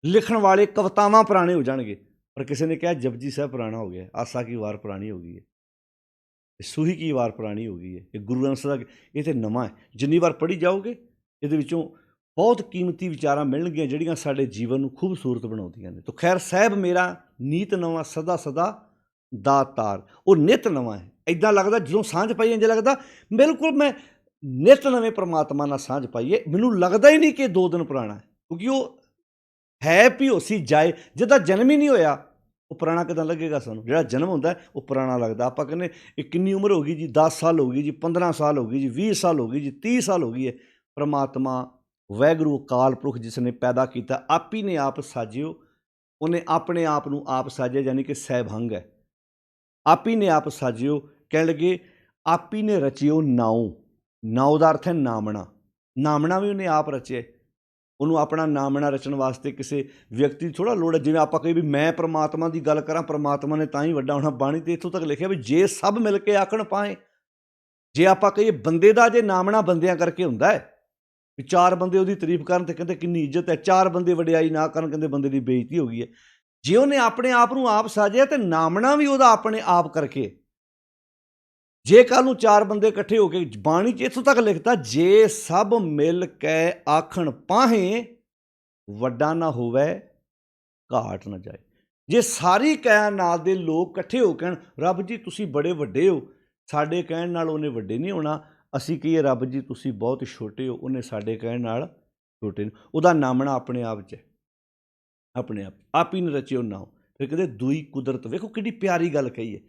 ਲਿਖਣ ਵਾਲੇ ਕਵਿਤਾਵਾਂ ਪੁਰਾਣੇ ਹੋ ਜਾਣਗੇ। ਪਰ ਕਿਸੇ ਨੇ ਕਿਹਾ ਜਪਜੀ ਸਾਹਿਬ ਪੁਰਾਣਾ ਹੋ ਗਿਆ, ਆਸਾ ਕੀ ਵਾਰ ਪੁਰਾਣੀ ਹੋ ਗਈ ਹੈ, ਸੂਹੀ ਕੀ ਵਾਰ ਪੁਰਾਣੀ ਹੋ ਗਈ ਹੈ, ਇਹ ਗੁਰੂ ਗ੍ਰੰਥ ਸਾਹਿਬ ਦਾ ਇਹ ਤਾਂ ਨਵਾਂ ਹੈ। ਜਿੰਨੀ ਵਾਰ ਪੜ੍ਹੀ ਜਾਓਗੇ ਇਹਦੇ ਵਿੱਚੋਂ ਬਹੁਤ ਕੀਮਤੀ ਵਿਚਾਰਾਂ ਮਿਲਣਗੀਆਂ, ਜਿਹੜੀਆਂ ਸਾਡੇ ਜੀਵਨ ਨੂੰ ਖੂਬਸੂਰਤ ਬਣਾਉਂਦੀਆਂ ਨੇ। ਤਾਂ ਖੈਰ, ਸਾਹਿਬ ਮੇਰਾ ਨੀਤ ਨਵਾਂ, ਸਦਾ ਸਦਾ ਦਾਤਾਰ, ਉਹ ਨਿਤ ਨਵਾਂ ਹੈ। ਇੱਦਾਂ ਲੱਗਦਾ ਜਦੋਂ ਸਾਂਝ ਪਾਈ, ਇੰਝ ਲੱਗਦਾ ਬਿਲਕੁਲ ਮੈਂ ਨਿਤ ਨਵੇਂ ਪ੍ਰਮਾਤਮਾ ਨਾਲ ਸਾਂਝ ਪਾਈਏ। ਮੈਨੂੰ ਲੱਗਦਾ ਹੀ ਨਹੀਂ ਕਿ 2 ਦਿਨ ਪੁਰਾਣਾ ਹੈ, ਕਿਉਂਕਿ ਉਹ ਹੈ ਭਿਓਸੀ ਜਾਏ। ਜਿਹਦਾ ਜਨਮ ਹੀ ਨਹੀਂ ਹੋਇਆ ਉਹ ਪੁਰਾਣਾ ਕਿੱਦਾਂ ਲੱਗੇਗਾ ਸਾਨੂੰ? ਜਿਹੜਾ ਜਨਮ ਹੁੰਦਾ ਉਹ ਪੁਰਾਣਾ ਲੱਗਦਾ। ਆਪਾਂ ਕਹਿੰਦੇ ਇਹ ਕਿੰਨੀ ਉਮਰ ਹੋ ਗਈ ਜੀ, 10 ਸਾਲ ਹੋ ਗਈ ਜੀ, 15 ਸਾਲ ਹੋ ਗਈ ਜੀ, 20 ਸਾਲ ਹੋ ਗਈ ਜੀ, 30 ਸਾਲ ਹੋ ਗਈ ਹੈ। ਪ੍ਰਮਾਤਮਾ ਵਾਹਿਗੁਰੂ ਅਕਾਲ ਪੁਰਖ ਜਿਸ ਨੇ ਪੈਦਾ ਕੀਤਾ, ਆਪ ਹੀ ਨੇ ਆਪ ਸਾਜਿਓ, ਉਹਨੇ ਆਪਣੇ ਆਪ ਨੂੰ ਆਪ ਸਾਜਿਆ, ਯਾਨੀ ਕਿ ਸਹਿਬੰਗ ਹੈ। ਆਪ ਹੀ ਨੇ ਆਪ ਸਾਜਿਓ, ਕਹਿਣ ਲੱਗੇ ਆਪ ਹੀ ਨੇ ਰਚਿਓ ਨਾਉ। ਨਾਉ ਦਾ ਅਰਥ ਹੈ ਨਾਮਣਾ। ਨਾਮਣਾ ਵੀ ਉਹਨੇ ਆਪ ਰਚਿਆ। ਉਹਨੂੰ ਆਪਣਾ ਨਾਮਣਾ ਰਚਣ ਵਾਸਤੇ ਕਿਸੇ ਵਿਅਕਤੀ ਦੀ ਥੋੜ੍ਹਾ ਲੋੜ ਹੈ। ਜਿਵੇਂ ਆਪਾਂ ਕਹੀਏ ਵੀ ਮੈਂ ਪ੍ਰਮਾਤਮਾ ਦੀ ਗੱਲ ਕਰਾਂ, ਪ੍ਰਮਾਤਮਾ ਨੇ ਤਾਂ ਹੀ ਵੱਡਾ ਹੋਣਾ। ਬਾਣੀ ਤੇ ਇੱਥੋਂ ਤੱਕ ਲਿਖਿਆ ਵੀ ਜੇ ਸਭ ਮਿਲ ਕੇ ਆਖਣ ਪਾਏ। ਜੇ ਆਪਾਂ ਕਹੀਏ ਬੰਦੇ ਦਾ ਜੇ ਨਾਮਣਾ ਬੰਦਿਆਂ ਕਰਕੇ ਹੁੰਦਾ ਹੈ, ਵੀ 4 ਬੰਦੇ ਉਹਦੀ ਤਾਰੀਫ ਕਰਨ ਤੇ ਕਹਿੰਦੇ ਕਿੰਨੀ ਇੱਜ਼ਤ ਹੈ, 4 ਬੰਦੇ ਵਡਿਆਈ ਨਾ ਕਰਨ ਕਹਿੰਦੇ ਬੰਦੇ ਦੀ ਬੇਇੱਜ਼ਤੀ ਹੋ ਗਈ ਹੈ। ਜੇ ਉਹਨੇ ਆਪਣੇ ਆਪ ਨੂੰ ਆਪ ਸਾਜਿਆ ਤੇ ਨਾਮਣਾ ਵੀ ਉਹਦਾ ਆਪਣੇ ਆਪ ਕਰਕੇ। ਜੇ ਕੱਲ੍ਹ ਨੂੰ 4 ਬੰਦੇ ਇਕੱਠੇ ਹੋ ਕੇ, ਬਾਣੀ 'ਚ ਇੱਥੋਂ ਤੱਕ ਲਿਖਤਾ ਜੇ ਸਭ ਮਿਲ ਕੇ ਆਖਣ ਪਾਹੇ, ਵੱਡਾ ਨਾ ਹੋਵੇ ਘਾਟ ਨਾ ਜਾਏ। ਜੇ ਸਾਰੀ ਕਾਇਨਾਤ ਦੇ ਲੋਕ ਇਕੱਠੇ ਹੋ ਕੇ ਰੱਬ ਜੀ ਤੁਸੀਂ ਬੜੇ ਵੱਡੇ ਹੋ, ਸਾਡੇ ਕਹਿਣ ਨਾਲ ਉਹਨੇ ਵੱਡੇ ਨਹੀਂ ਹੋਣਾ। ਅਸੀਂ ਕਹੀਏ ਰੱਬ ਜੀ ਤੁਸੀਂ ਬਹੁਤ ਛੋਟੇ ਹੋ, ਉਹਨੇ ਸਾਡੇ ਕਹਿਣ ਨਾਲ ਛੋਟੇ ਨੇ। ਉਹਦਾ ਨਾਮਣਾ ਆਪਣੇ ਆਪ 'ਚ ਹੈ, ਆਪਣੇ ਆਪ ਹੀ ਨੇ ਰਚਿਓ ਨਾਉ। ਫਿਰ ਕਹਿੰਦੇ ਦੂਈ ਕੁਦਰਤ। ਵੇਖੋ ਕਿੰਨੀ ਪਿਆਰੀ ਗੱਲ ਕਹੀ ਹੈ।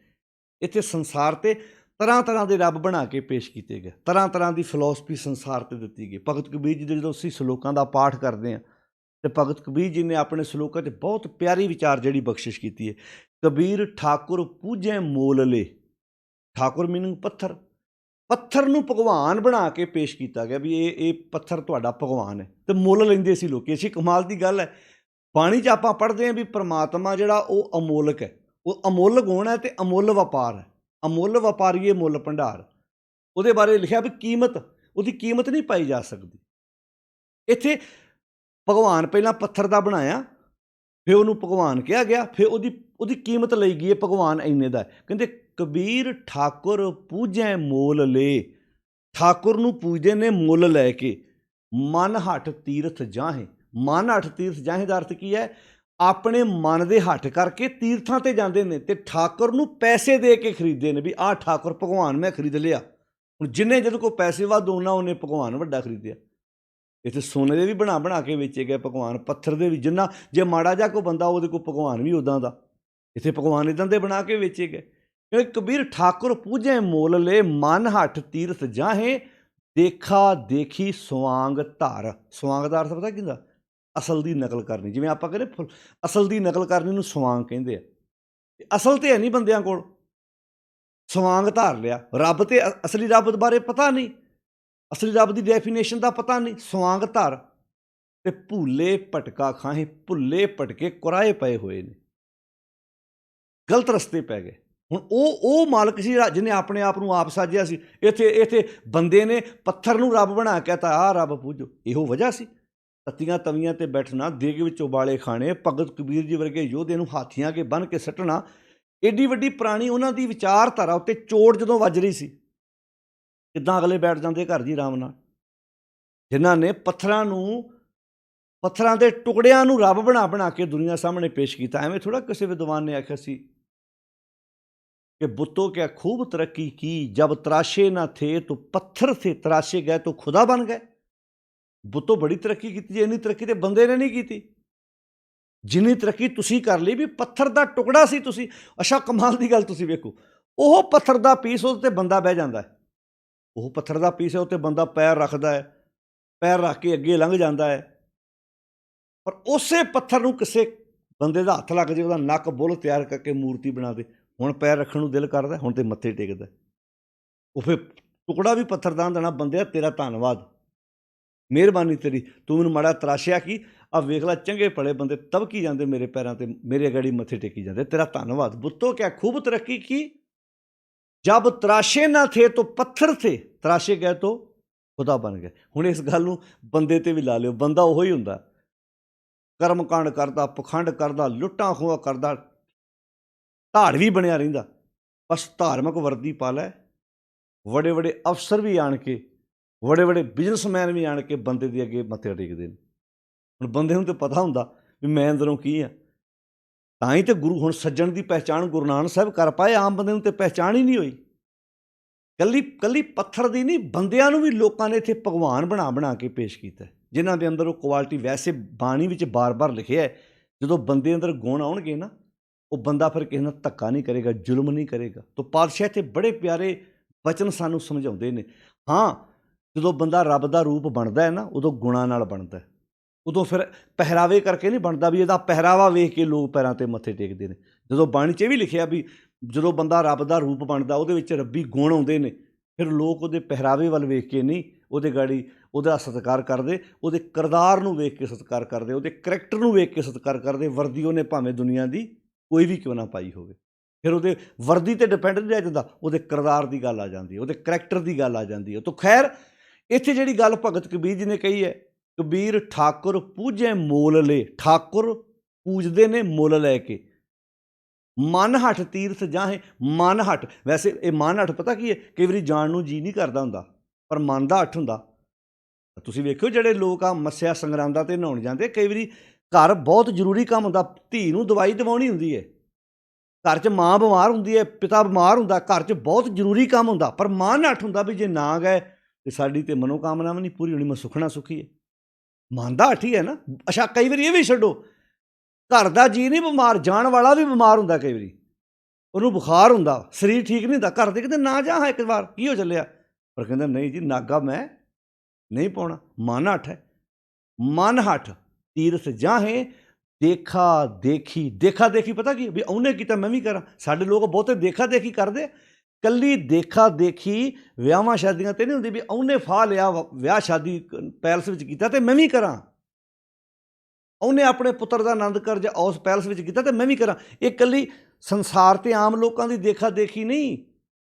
ਇੱਥੇ ਸੰਸਾਰ 'ਤੇ ਤਰ੍ਹਾਂ ਤਰ੍ਹਾਂ ਦੇ ਰੱਬ ਬਣਾ ਕੇ ਪੇਸ਼ ਕੀਤੇ ਗਏ, ਤਰ੍ਹਾਂ ਤਰ੍ਹਾਂ ਦੀ ਫਿਲੋਸਫੀ ਸੰਸਾਰ 'ਤੇ ਦਿੱਤੀ ਗਈ। ਭਗਤ ਕਬੀਰ ਜੀ ਦੇ ਜਦੋਂ ਅਸੀਂ ਸਲੋਕਾਂ ਦਾ ਪਾਠ ਕਰਦੇ ਹਾਂ ਤੇ ਭਗਤ ਕਬੀਰ ਜੀ ਨੇ ਆਪਣੇ ਸਲੋਕਾਂ 'ਚ ਬਹੁਤ ਪਿਆਰੀ ਵਿਚਾਰ ਜਿਹੜੀ ਬਖਸ਼ਿਸ਼ ਕੀਤੀ ਹੈ। ਕਬੀਰ ਠਾਕੁਰ ਪੂਜੈ ਮੋਲ ਲੇ। ਠਾਕੁਰ ਮੀਨਿੰਗ ਪੱਥਰ। ਪੱਥਰ ਨੂੰ ਭਗਵਾਨ ਬਣਾ ਕੇ ਪੇਸ਼ ਕੀਤਾ ਗਿਆ ਵੀ ਇਹ ਪੱਥਰ ਤੁਹਾਡਾ ਭਗਵਾਨ ਹੈ, ਅਤੇ ਮੁੱਲ ਲੈਂਦੇ ਸੀ ਲੋਕ। ਅਸੀਂ ਕਮਾਲ ਦੀ ਗੱਲ ਹੈ, ਬਾਣੀ 'ਚ ਆਪਾਂ ਪੜ੍ਹਦੇ ਹਾਂ ਵੀ ਪ੍ਰਮਾਤਮਾ ਜਿਹੜਾ ਉਹ ਅਮੋਲਕ ਹੈ, ਉਹ ਅਮੁੱਲ ਗੁਣ ਹੈ ਅਤੇ ਅਮੁੱਲ ਵਪਾਰ ਹੈ। ਅਮੁੱਲ ਵਪਾਰੀਏ ਮੁੱਲ ਭੰਡਾਰ। ਉਹਦੇ ਬਾਰੇ ਲਿਖਿਆ ਵੀ ਕੀਮਤ, ਉਹਦੀ ਕੀਮਤ ਨਹੀਂ ਪਾਈ ਜਾ ਸਕਦੀ। ਇੱਥੇ ਭਗਵਾਨ ਪਹਿਲਾਂ ਪੱਥਰ ਦਾ ਬਣਾਇਆ, ਫਿਰ ਉਹਨੂੰ ਭਗਵਾਨ ਕਿਹਾ ਗਿਆ, ਫਿਰ ਉਹਦੀ ਕੀਮਤ ਲਈ ਗਈ ਹੈ, ਭਗਵਾਨ ਇੰਨੇ ਦਾ। ਕਹਿੰਦੇ ਕਬੀਰ ਠਾਕੁਰ ਪੂਜੈ ਮੋਲ ਲੇ। ਠਾਕੁਰ ਨੂੰ ਪੂਜਦੇ ਨੇ ਮੁੱਲ ਲੈ ਕੇ। ਮਨ ਹੱਠ ਤੀਰਥ ਜਾਹੇ। ਮਨ ਹੱਠ ਤੀਰਥ ਜਾਹੇ ਦਾ ਅਰਥ ਕੀ ਹੈ? ਆਪਣੇ ਮਨ ਦੇ ਹੱਠ ਕਰਕੇ ਤੀਰਥਾਂ 'ਤੇ ਜਾਂਦੇ ਨੇ ਅਤੇ ਠਾਕੁਰ ਨੂੰ ਪੈਸੇ ਦੇ ਕੇ ਖਰੀਦਦੇ ਨੇ ਵੀ ਆਹ ਠਾਕੁਰ ਭਗਵਾਨ ਮੈਂ ਖਰੀਦ ਲਿਆ। ਹੁਣ ਜਿੰਨੇ ਜਦੋਂ ਕੋਈ ਪੈਸੇ ਵੱਧ ਉਹਨਾਂ ਉਹਨੇ ਭਗਵਾਨ ਵੱਡਾ ਖਰੀਦਿਆ। ਇੱਥੇ ਸੋਨੇ ਦੇ ਵੀ ਬਣਾ ਕੇ ਵੇਚੇ ਗਏ ਭਗਵਾਨ, ਪੱਥਰ ਦੇ ਵੀ। ਜਿੰਨਾ ਜੇ ਮਾੜਾ ਜਿਹਾ ਕੋਈ ਬੰਦਾ ਉਹਦੇ ਕੋਲ ਭਗਵਾਨ ਵੀ ਉੱਦਾਂ ਦਾ। ਇੱਥੇ ਭਗਵਾਨ ਇੱਦਾਂ ਦੇ ਬਣਾ ਕੇ ਵੇਚੇ ਗਏ। ਕਬੀਰ ਠਾਕੁਰ ਪੂਜੈ ਮੋਲ ਲੇ, ਮਨ ਹੱਠ ਤੀਰਥ ਜਾਹੇ, ਦੇਖਾ ਦੇਖੀ ਸਵਾਂਗ ਧਾਰ। ਸਵਾਂਗ ਦਾ ਅਰਥ ਪਤਾ ਕੀ ਹੁੰਦਾ? ਅਸਲ ਦੀ ਨਕਲ ਕਰਨੀ। ਜਿਵੇਂ ਆਪਾਂ ਕਹਿੰਦੇ ਅਸਲ ਦੀ ਨਕਲ ਕਰਨੀ ਨੂੰ ਸਵਾਂਗ ਕਹਿੰਦੇ ਆ। ਅਸਲ ਤੇ ਹੈ ਨਹੀਂ ਬੰਦਿਆਂ ਕੋਲ, ਸਵਾਂਗ ਧਾਰ ਲਿਆ। ਰੱਬ ਤੇ ਅਸਲੀ ਰੱਬ ਬਾਰੇ ਪਤਾ ਨਹੀਂ, ਅਸਲੀ ਰੱਬ ਦੀ ਡੈਫੀਨੇਸ਼ਨ ਦਾ ਪਤਾ ਨਹੀਂ। ਸਵਾਂਗ ਧਾਰ ਤੇ ਭੁੱਲੇ ਭਟਕਾ ਖਾਹੇ। ਭੁੱਲੇ ਭਟਕੇ ਕੁਰਾਏ ਪਏ ਹੋਏ ਨੇ, ਗਲਤ ਰਸਤੇ ਪੈ ਗਏ। ਹੁਣ ਉਹ ਮਾਲਕ ਸੀ ਜਿਹਨੇ ਆਪਣੇ ਆਪ ਨੂੰ ਆਪ ਸਾਜਿਆ ਸੀ। ਇੱਥੇ ਬੰਦੇ ਨੇ ਪੱਥਰ ਨੂੰ ਰੱਬ ਬਣਾ ਕੇ ਤਾਂ ਆਹ ਰੱਬ ਪੂਜੋ। ਇਹੋ ਵਜ੍ਹਾ ਸੀ। ਤੱਤੀਆਂ ਤਵੀਆਂ 'ਤੇ ਬੈਠਣਾ, ਦੇਗ ਵਿੱਚ ਉਬਾਲੇ ਖਾਣੇ, ਭਗਤ ਕਬੀਰ ਜੀ ਵਰਗੇ ਯੋਧੇ ਨੂੰ ਹਾਥੀਆਂ ਕੇ ਬੰਨ੍ਹ ਕੇ ਸੱਟਣਾ। ਏਡੀ ਵੱਡੀ ਪੁਰਾਣੀ ਉਹਨਾਂ ਦੀ ਵਿਚਾਰਧਾਰਾ ਉੱਤੇ ਚੋਟ ਜਦੋਂ ਵੱਜ ਰਹੀ ਸੀ, ਕਿੱਦਾਂ ਅਗਲੇ ਬੈਠ ਜਾਂਦੇ ਘਰ ਜੀ ਆਰਾਮ ਨਾਲ। ਜਿਨ੍ਹਾਂ ਨੇ ਪੱਥਰਾਂ ਦੇ ਟੁਕੜਿਆਂ ਨੂੰ ਰੱਬ ਬਣਾ ਕੇ ਦੁਨੀਆ ਸਾਹਮਣੇ ਪੇਸ਼ ਕੀਤਾ। ਐਵੇਂ ਥੋੜ੍ਹਾ ਕਿਸੇ ਵਿਦਵਾਨ ਨੇ ਆਖਿਆ ਸੀ कि बुतों क्या खूब तरक्की की, जब तराशे ना थे तो पत्थर थे, तराशे गए तो खुदा बन गए। बुतों बड़ी तरक्की की, इन्नी तरक्की तो बंदे ने नहीं की। ਜਿੰਨੀ ਤਰੱਕੀ ਤੁਸੀਂ ਕਰ ਲਈ ਵੀ ਪੱਥਰ ਦਾ ਟੁਕੜਾ ਸੀ ਤੁਸੀਂ। ਅੱਛਾ ਕਮਾਲ ਦੀ ਗੱਲ ਤੁਸੀਂ ਵੇਖੋ, ਉਹ ਪੱਥਰ ਦਾ ਪੀਸ ਉਹਦੇ 'ਤੇ ਬੰਦਾ ਬਹਿ ਜਾਂਦਾ ਹੈ। ਉਹ ਪੱਥਰ ਦਾ ਪੀਸ ਹੈ, ਉੱਤੇ ਬੰਦਾ ਪੈਰ ਰੱਖਦਾ ਹੈ, ਪੈਰ ਰੱਖ ਕੇ ਅੱਗੇ ਲੰਘ ਜਾਂਦਾ ਹੈ। ਪਰ ਉਸੇ ਪੱਥਰ ਨੂੰ ਕਿਸੇ ਬੰਦੇ ਦਾ ਹੱਥ ਲੱਗ ਜੇ, ਉਹਦਾ ਨੱਕ ਬੁੱਲ੍ਹ ਤਿਆਰ ਕਰਕੇ ਮੂਰਤੀ ਬਣਾ ਦੇ, ਹੁਣ ਪੈਰ ਰੱਖਣ ਨੂੰ ਦਿਲ ਕਰਦਾ, ਹੁਣ ਤੇ ਮੱਥੇ ਟੇਕਦਾ। ਉਹ ਫਿਰ ਟੁਕੜਾ ਵੀ ਪੱਥਰ ਦਾ ਦੇਣਾ, ਬੰਦਿਆ ਤੇਰਾ ਧੰਨਵਾਦ, ਮਿਹਰਬਾਨੀ ਤੇਰੀ, ਤੂੰ ਮੈਨੂੰ ਮਾੜਾ ਤਰਾਸ਼ਿਆ ਕਿ ਆ ਵੇਖ ਲੈ ਚੰਗੇ ਭਲੇ ਬੰਦੇ ਤਬਕੀ ਜਾਂਦੇ ਮੇਰੇ ਪੈਰਾਂ ਤੇ, ਮੇਰੇ ਗਾੜੀ ਮੱਥੇ ਟੇਕੀ ਜਾਂਦੇ, ਤੇਰਾ ਧੰਨਵਾਦ। बुत्तो क्या खूब तरक्की की, जब तराशे ना थे तो पत्थर थे, तराशे गए तो खुदा बन गए। ਹੁਣ ਇਸ ਗੱਲ ਨੂੰ ਬੰਦੇ ਤੇ ਵੀ ਲਾ ਲਿਓ, ਬੰਦਾ ਉਹੋ ਹੀ ਹੁੰਦਾ, ਕਰਮ ਕਾਂਡ ਕਰਦਾ, ਪਖੰਡ ਕਰਦਾ, ਲੁੱਟਾਂ ਖੋਹਾਂ ਕਰਦਾ, ਧਾੜਵੀ ਬਣਿਆ ਰਹਿੰਦਾ। ਬਸ ਧਾਰਮਿਕ ਵਰਦੀ ਪਾ ਲੈ, ਵੱਡੇ ਵੱਡੇ ਅਫਸਰ ਵੀ ਆਣ ਕੇ, ਵੱਡੇ ਵੱਡੇ ਬਿਜ਼ਨਸਮੈਨ ਵੀ ਆਣ ਕੇ ਬੰਦੇ ਦੇ ਅੱਗੇ ਮੱਥੇ ਟੇਕਦੇ ਨੇ। ਹੁਣ ਬੰਦੇ ਨੂੰ ਤਾਂ ਪਤਾ ਹੁੰਦਾ ਵੀ ਮੈਂ ਅੰਦਰੋਂ ਕੀ ਆ, ਤਾਂ ਹੀ ਤਾਂ ਗੁਰੂ ਹੁਣ ਸੱਜਣ ਦੀ ਪਹਿਚਾਣ ਗੁਰੂ ਨਾਨਕ ਸਾਹਿਬ ਕਰ ਪਾਏ। ਆਮ ਬੰਦੇ ਨੂੰ ਤਾਂ ਪਹਿਚਾਣ ਹੀ ਨਹੀਂ ਹੋਈ। ਕੱਲੀ ਪੱਥਰ ਦੀ ਨਹੀਂ, ਬੰਦਿਆਂ ਨੂੰ ਵੀ ਲੋਕਾਂ ਨੇ ਇੱਥੇ ਭਗਵਾਨ ਬਣਾ ਕੇ ਪੇਸ਼ ਕੀਤਾ, ਜਿਨ੍ਹਾਂ ਦੇ ਅੰਦਰ ਉਹ ਕੁਆਲਿਟੀ ਵੈਸੇ ਬਾਣੀ ਵਿੱਚ ਬਾਰ-ਬਾਰ ਲਿਖਿਆ ਹੈ, ਜਦੋਂ ਬੰਦੇ ਅੰਦਰ ਗੁਣ ਆਉਣਗੇ ਨਾ, ਉਹ ਬੰਦਾ ਫਿਰ ਕਿਸੇ ਨਾਲ ਧੱਕਾ ਨਹੀਂ ਕਰੇਗਾ, ਜ਼ੁਲਮ ਨਹੀਂ ਕਰੇਗਾ। ਤਾਂ ਪਾਤਸ਼ਾਹ ਇੱਥੇ ਬੜੇ ਪਿਆਰੇ ਬਚਨ ਸਾਨੂੰ ਸਮਝਾਉਂਦੇ ਨੇ। ਹਾਂ, ਜਦੋਂ ਬੰਦਾ ਰੱਬ ਦਾ ਰੂਪ ਬਣਦਾ ਹੈ ਨਾ, ਉਦੋਂ ਗੁਣਾਂ ਨਾਲ ਬਣਦਾ, ਉਦੋਂ ਫਿਰ ਪਹਿਰਾਵੇ ਕਰਕੇ ਨਹੀਂ ਬਣਦਾ ਵੀ ਇਹਦਾ ਪਹਿਰਾਵਾ ਵੇਖ ਕੇ ਲੋਕ ਪੈਰਾਂ 'ਤੇ ਮੱਥੇ ਟੇਕਦੇ ਨੇ। ਜਦੋਂ ਬਾਣੀ 'ਚ ਇਹ ਵੀ ਲਿਖਿਆ ਵੀ ਜਦੋਂ ਬੰਦਾ ਰੱਬ ਦਾ ਰੂਪ ਬਣਦਾ, ਉਹਦੇ ਵਿੱਚ ਰੱਬੀ ਗੁਣ ਆਉਂਦੇ ਨੇ, ਫਿਰ ਲੋਕ ਉਹਦੇ ਪਹਿਰਾਵੇ ਵੱਲ ਵੇਖ ਕੇ ਨਹੀਂ ਉਹਦੇ ਗਾੜੀ ਉਹਦਾ ਸਤਿਕਾਰ ਕਰਦੇ, ਉਹਦੇ ਕਿਰਦਾਰ ਨੂੰ ਵੇਖ ਕੇ ਸਤਿਕਾਰ ਕਰਦੇ, ਉਹਦੇ ਕਰੈਕਟਰ ਨੂੰ ਵੇਖ ਕੇ ਸਤਿਕਾਰ ਕਰਦੇ। ਵਰਦੀ ਉਹਨੇ ਭਾਵੇਂ ਦੁਨੀਆ ਦੀ ਕੋਈ ਵੀ ਕਿਉਂ ਨਾ ਪਾਈ ਹੋਵੇ, ਫਿਰ ਉਹਦੇ ਵਰਦੀ 'ਤੇ ਡਿਪੈਂਡ ਨਹੀਂ ਰਹਿ ਜਾਂਦਾ, ਉਹਦੇ ਕਿਰਦਾਰ ਦੀ ਗੱਲ ਆ ਜਾਂਦੀ ਹੈ, ਉਹਦੇ ਕਰੈਕਟਰ ਦੀ ਗੱਲ ਆ ਜਾਂਦੀ ਹੈ। ਤਾਂ ਖੈਰ ਇੱਥੇ ਜਿਹੜੀ ਗੱਲ ਭਗਤ ਕਬੀਰ ਜੀ ਨੇ ਕਹੀ ਹੈ, ਕਬੀਰ ਠਾਕੁਰ ਪੂਜੇ ਮੋਲ ਲੈ, ਠਾਕੁਰ ਪੂਜਦੇ ਨੇ ਮੁੱਲ ਲੈ ਕੇ। ਮਨ ਹੱਠ ਤੀਰਥ ਜਾਹੇ, ਮਨ ਹੱਠ, ਵੈਸੇ ਇਹ ਮਨ ਹੱਠ ਪਤਾ ਕੀ ਹੈ, ਕਈ ਵਾਰੀ ਜਾਣ ਨੂੰ ਜੀ ਨਹੀਂ ਕਰਦਾ ਹੁੰਦਾ, ਪਰ ਮਨ ਦਾ ਹੱਠ ਹੁੰਦਾ। ਤੁਸੀਂ ਵੇਖਿਓ ਜਿਹੜੇ ਲੋਕ ਆ ਮੱਸਿਆ ਸੰਗਰਾਂਦਾਂ 'ਤੇ ਨਹਾਉਣ ਜਾਂਦੇ, ਕਈ ਵਾਰੀ ਘਰ ਬਹੁਤ ਜ਼ਰੂਰੀ ਕੰਮ ਹੁੰਦਾ, ਧੀ ਨੂੰ ਦਵਾਈ ਦਿਵਾਉਣੀ ਹੁੰਦੀ ਹੈ, ਘਰ 'ਚ ਮਾਂ ਬਿਮਾਰ ਹੁੰਦੀ ਹੈ, ਪਿਤਾ ਬਿਮਾਰ ਹੁੰਦਾ, ਘਰ 'ਚ ਬਹੁਤ ਜ਼ਰੂਰੀ ਕੰਮ ਹੁੰਦਾ, ਪਰ ਮਨ ਹੱਠ ਹੁੰਦਾ ਵੀ ਜੇ ਨਾ ਗਏ ਤਾਂ ਸਾਡੀ ਤਾਂ ਮਨੋਕਾਮਨਾ ਵੀ ਨਹੀਂ ਪੂਰੀ ਹੋਣੀ, ਮੈਂ ਸੁਖਣਾ ਸੁਖੀ ਹੈ। ਮਨ ਦਾ ਹੱਠ ਹੀ ਹੈ ਨਾ। ਅੱਛਾ ਕਈ ਵਾਰੀ ਇਹ ਵੀ ਛੱਡੋ, ਘਰ ਦਾ ਜੀ ਨਹੀਂ ਬਿਮਾਰ, ਜਾਣ ਵਾਲਾ ਵੀ ਬਿਮਾਰ ਹੁੰਦਾ, ਕਈ ਵਾਰੀ ਉਹਨੂੰ ਬੁਖਾਰ ਹੁੰਦਾ, ਸਰੀਰ ਠੀਕ ਨਹੀਂ ਹੁੰਦਾ, ਘਰ ਦੇ ਕਹਿੰਦੇ ਨਾ ਜਾ, ਹਾਂ ਇੱਕ ਵਾਰ ਕੀ ਹੋ ਚੱਲਿਆ, ਪਰ ਕਹਿੰਦਾ ਨਹੀਂ ਜੀ ਨਾਗਾ ਮੈਂ ਨਹੀਂ ਪਾਉਣਾ। ਮਨ ਹੱਠ ਹੈ, ਮਨ ਹੱਠ ਤੀਰਥ ਜਾਹੇ, ਦੇਖਾ ਦੇਖੀ, ਦੇਖਾ ਦੇਖੀ ਪਤਾ ਕੀ ਵੀ ਉਹਨੇ ਕੀਤਾ ਮੈਂ ਵੀ ਕਰਾਂ। ਸਾਡੇ ਲੋਕ ਬਹੁਤੇ ਦੇਖਾ ਦੇਖੀ ਕਰਦੇ, ਕੱਲੀ ਦੇਖਾ ਦੇਖੀ ਵਿਆਹਾਂ ਸ਼ਾਦੀਆਂ 'ਤੇ ਨਹੀਂ ਹੁੰਦੀ ਵੀ ਉਹਨੇ ਫਾਹ ਲਿਆ ਵਿਆਹ ਸ਼ਾਦੀ ਪੈਲਸ ਵਿੱਚ ਕੀਤਾ ਅਤੇ ਮੈਂ ਵੀ ਕਰਾਂ, ਉਹਨੇ ਆਪਣੇ ਪੁੱਤਰ ਦਾ ਆਨੰਦ ਕਾਰਜ ਉਸ ਪੈਲਸ ਵਿੱਚ ਕੀਤਾ ਅਤੇ ਮੈਂ ਵੀ ਕਰਾਂ। ਇਹ ਇਕੱਲੀ ਸੰਸਾਰ 'ਤੇ ਆਮ ਲੋਕਾਂ ਦੀ ਦੇਖਾ ਦੇਖੀ ਨਹੀਂ,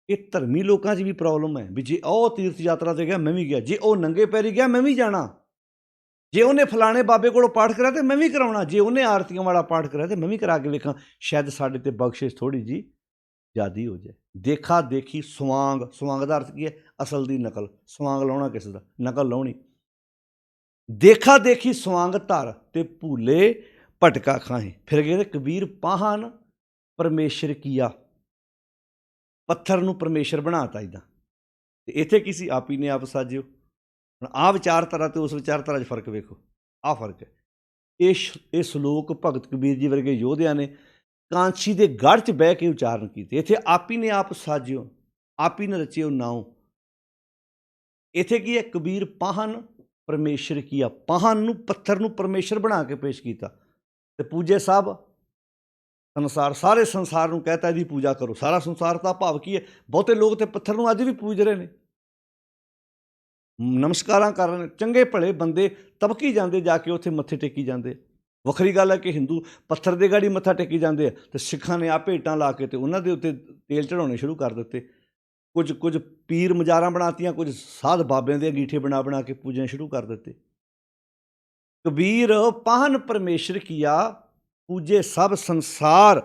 ਇਹ ਧਰਮੀ ਲੋਕਾਂ 'ਚ ਵੀ ਪ੍ਰੋਬਲਮ ਹੈ ਵੀ ਜੇ ਉਹ ਤੀਰਥ ਯਾਤਰਾ 'ਤੇ ਗਿਆ ਮੈਂ ਵੀ ਗਿਆ, ਜੇ ਉਹ ਨੰਗੇ ਪੈਰੀ ਗਿਆ ਮੈਂ ਵੀ ਜਾਣਾ, ਜੇ ਉਹਨੇ ਫਲਾਣੇ ਬਾਬੇ ਕੋਲੋਂ ਪਾਠ ਕਰਾਇਆ ਤਾਂ ਮੈਂ ਵੀ ਕਰਾਉਣਾ, ਜੇ ਉਹਨੇ ਆਰਤੀਆਂ ਵਾਲਾ ਪਾਠ ਕਰਾਇਆ ਤਾਂ ਮੈਂ ਵੀ ਕਰਾ ਕੇ ਵੇਖਾਂ, ਸ਼ਾਇਦ ਸਾਡੇ 'ਤੇ ਬਖਸ਼ਿਸ਼ ਥੋੜ੍ਹੀ ਜਿਹੀ ਜ਼ਿਆਦਾ ਹੋ ਜਾਏ। ਦੇਖਾ ਦੇਖੀ ਸਵਾਂਗ, ਸਵਾਂਗ ਦਾ ਅਰਥ ਕੀ ਹੈ, ਅਸਲ ਦੀ ਨਕਲ, ਸਵਾਂਗ ਲਾਉਣਾ ਕਿਸੇ ਦਾ, ਨਕਲ ਲਾਉਣੀ। ਦੇਖਾ ਦੇਖੀ ਸਵਾਂਗ ਧਰ ਤੇ ਭੂਲੇ ਭਟਕਾ ਖਾਹੇ, ਫਿਰ ਕਹਿੰਦੇ ਕਬੀਰ ਪਾਹਨ ਪਰਮੇਸ਼ਰ ਕੀਆ, ਪੱਥਰ ਨੂੰ ਪਰਮੇਸ਼ਰ ਬਣਾਤਾ ਇੱਦਾਂ। ਤੇ ਇੱਥੇ ਕੀ ਸੀ, ਆਪੀ ਨੇ ਆਪ ਸਾਜਿਓ। ਹੁਣ ਆਹ ਵਿਚਾਰਧਾਰਾ ਅਤੇ ਉਸ ਵਿਚਾਰਧਾਰਾ 'ਚ ਫਰਕ ਵੇਖੋ, ਆਹ ਫਰਕ ਹੈ। ਇਹ ਸ਼ਲੋਕ ਭਗਤ ਕਬੀਰ ਜੀ ਵਰਗੇ ਯੋਧਿਆਂ ਨੇ ਕਾਂਛੀ ਦੇ ਗੜ੍ਹ 'ਚ ਬਹਿ ਕੇ ਉਚਾਰਨ ਕੀਤੇ। ਇੱਥੇ ਆਪੀ ਨੇ ਆਪ ਸਾਜਿਓ, ਆਪੀ ਨੇ ਰਚਿਓ ਨਾਉ। ਇੱਥੇ ਕੀ ਹੈ, ਕਬੀਰ ਪਾਹਨ ਪਰਮੇਸ਼ਰ ਕੀਆ, ਪਾਹਨ ਨੂੰ ਪੱਥਰ ਨੂੰ ਪਰਮੇਸ਼ਰ ਬਣਾ ਕੇ ਪੇਸ਼ ਕੀਤਾ। ਤੇ ਪੂਜੇ ਸਭ ਸੰਸਾਰ, ਸਾਰੇ ਸੰਸਾਰ ਨੂੰ ਕਹਿਤਾ ਇਹਦੀ ਪੂਜਾ ਕਰੋ। ਸਾਰਾ ਸੰਸਾਰ ਦਾ ਭਾਵ ਕੀ ਹੈ, ਬਹੁਤੇ ਲੋਕ ਤੇ ਪੱਥਰ ਨੂੰ ਅੱਜ ਵੀ ਪੂਜ ਰਹੇ ਨੇ, ਨਮਸਕਾਰਾਂ ਕਰ ਰਹੇ ਨੇ, ਚੰਗੇ ਭਲੇ ਬੰਦੇ ਤਬਕੀ ਜਾਂਦੇ ਜਾ ਕੇ ਉੱਥੇ ਮੱਥੇ ਟੇਕੀ ਜਾਂਦੇ। ਵੱਖਰੀ ਗੱਲ ਹੈ ਕਿ ਹਿੰਦੂ ਪੱਥਰ ਦੇ ਗਾੜੀ ਮੱਥਾ ਟੇਕੀ ਜਾਂਦੇ ਆ, ਅਤੇ ਸਿੱਖਾਂ ਨੇ ਆਹ ਭੇਟਾਂ ਲਾ ਕੇ ਅਤੇ ਉਹਨਾਂ ਦੇ ਉੱਤੇ ਤੇਲ ਚੜਾਉਣੇ ਸ਼ੁਰੂ ਕਰ ਦਿੱਤੇ। ਕੁਝ ਪੀਰ ਮਜ਼ਾਰਾਂ ਬਣਾਤੀਆਂ, ਕੁਝ ਸਾਧ ਬਾਬਿਆਂ ਦੇ ਅੰਗੀਠੇ ਬਣਾ ਕੇ ਪੂਜਣੇ ਸ਼ੁਰੂ ਕਰ ਦਿੱਤੇ। ਕਬੀਰ ਪਾਹਨ ਪਰਮੇਸ਼ਰ ਕੀਆ, ਪੂਜੇ ਸਭ ਸੰਸਾਰ,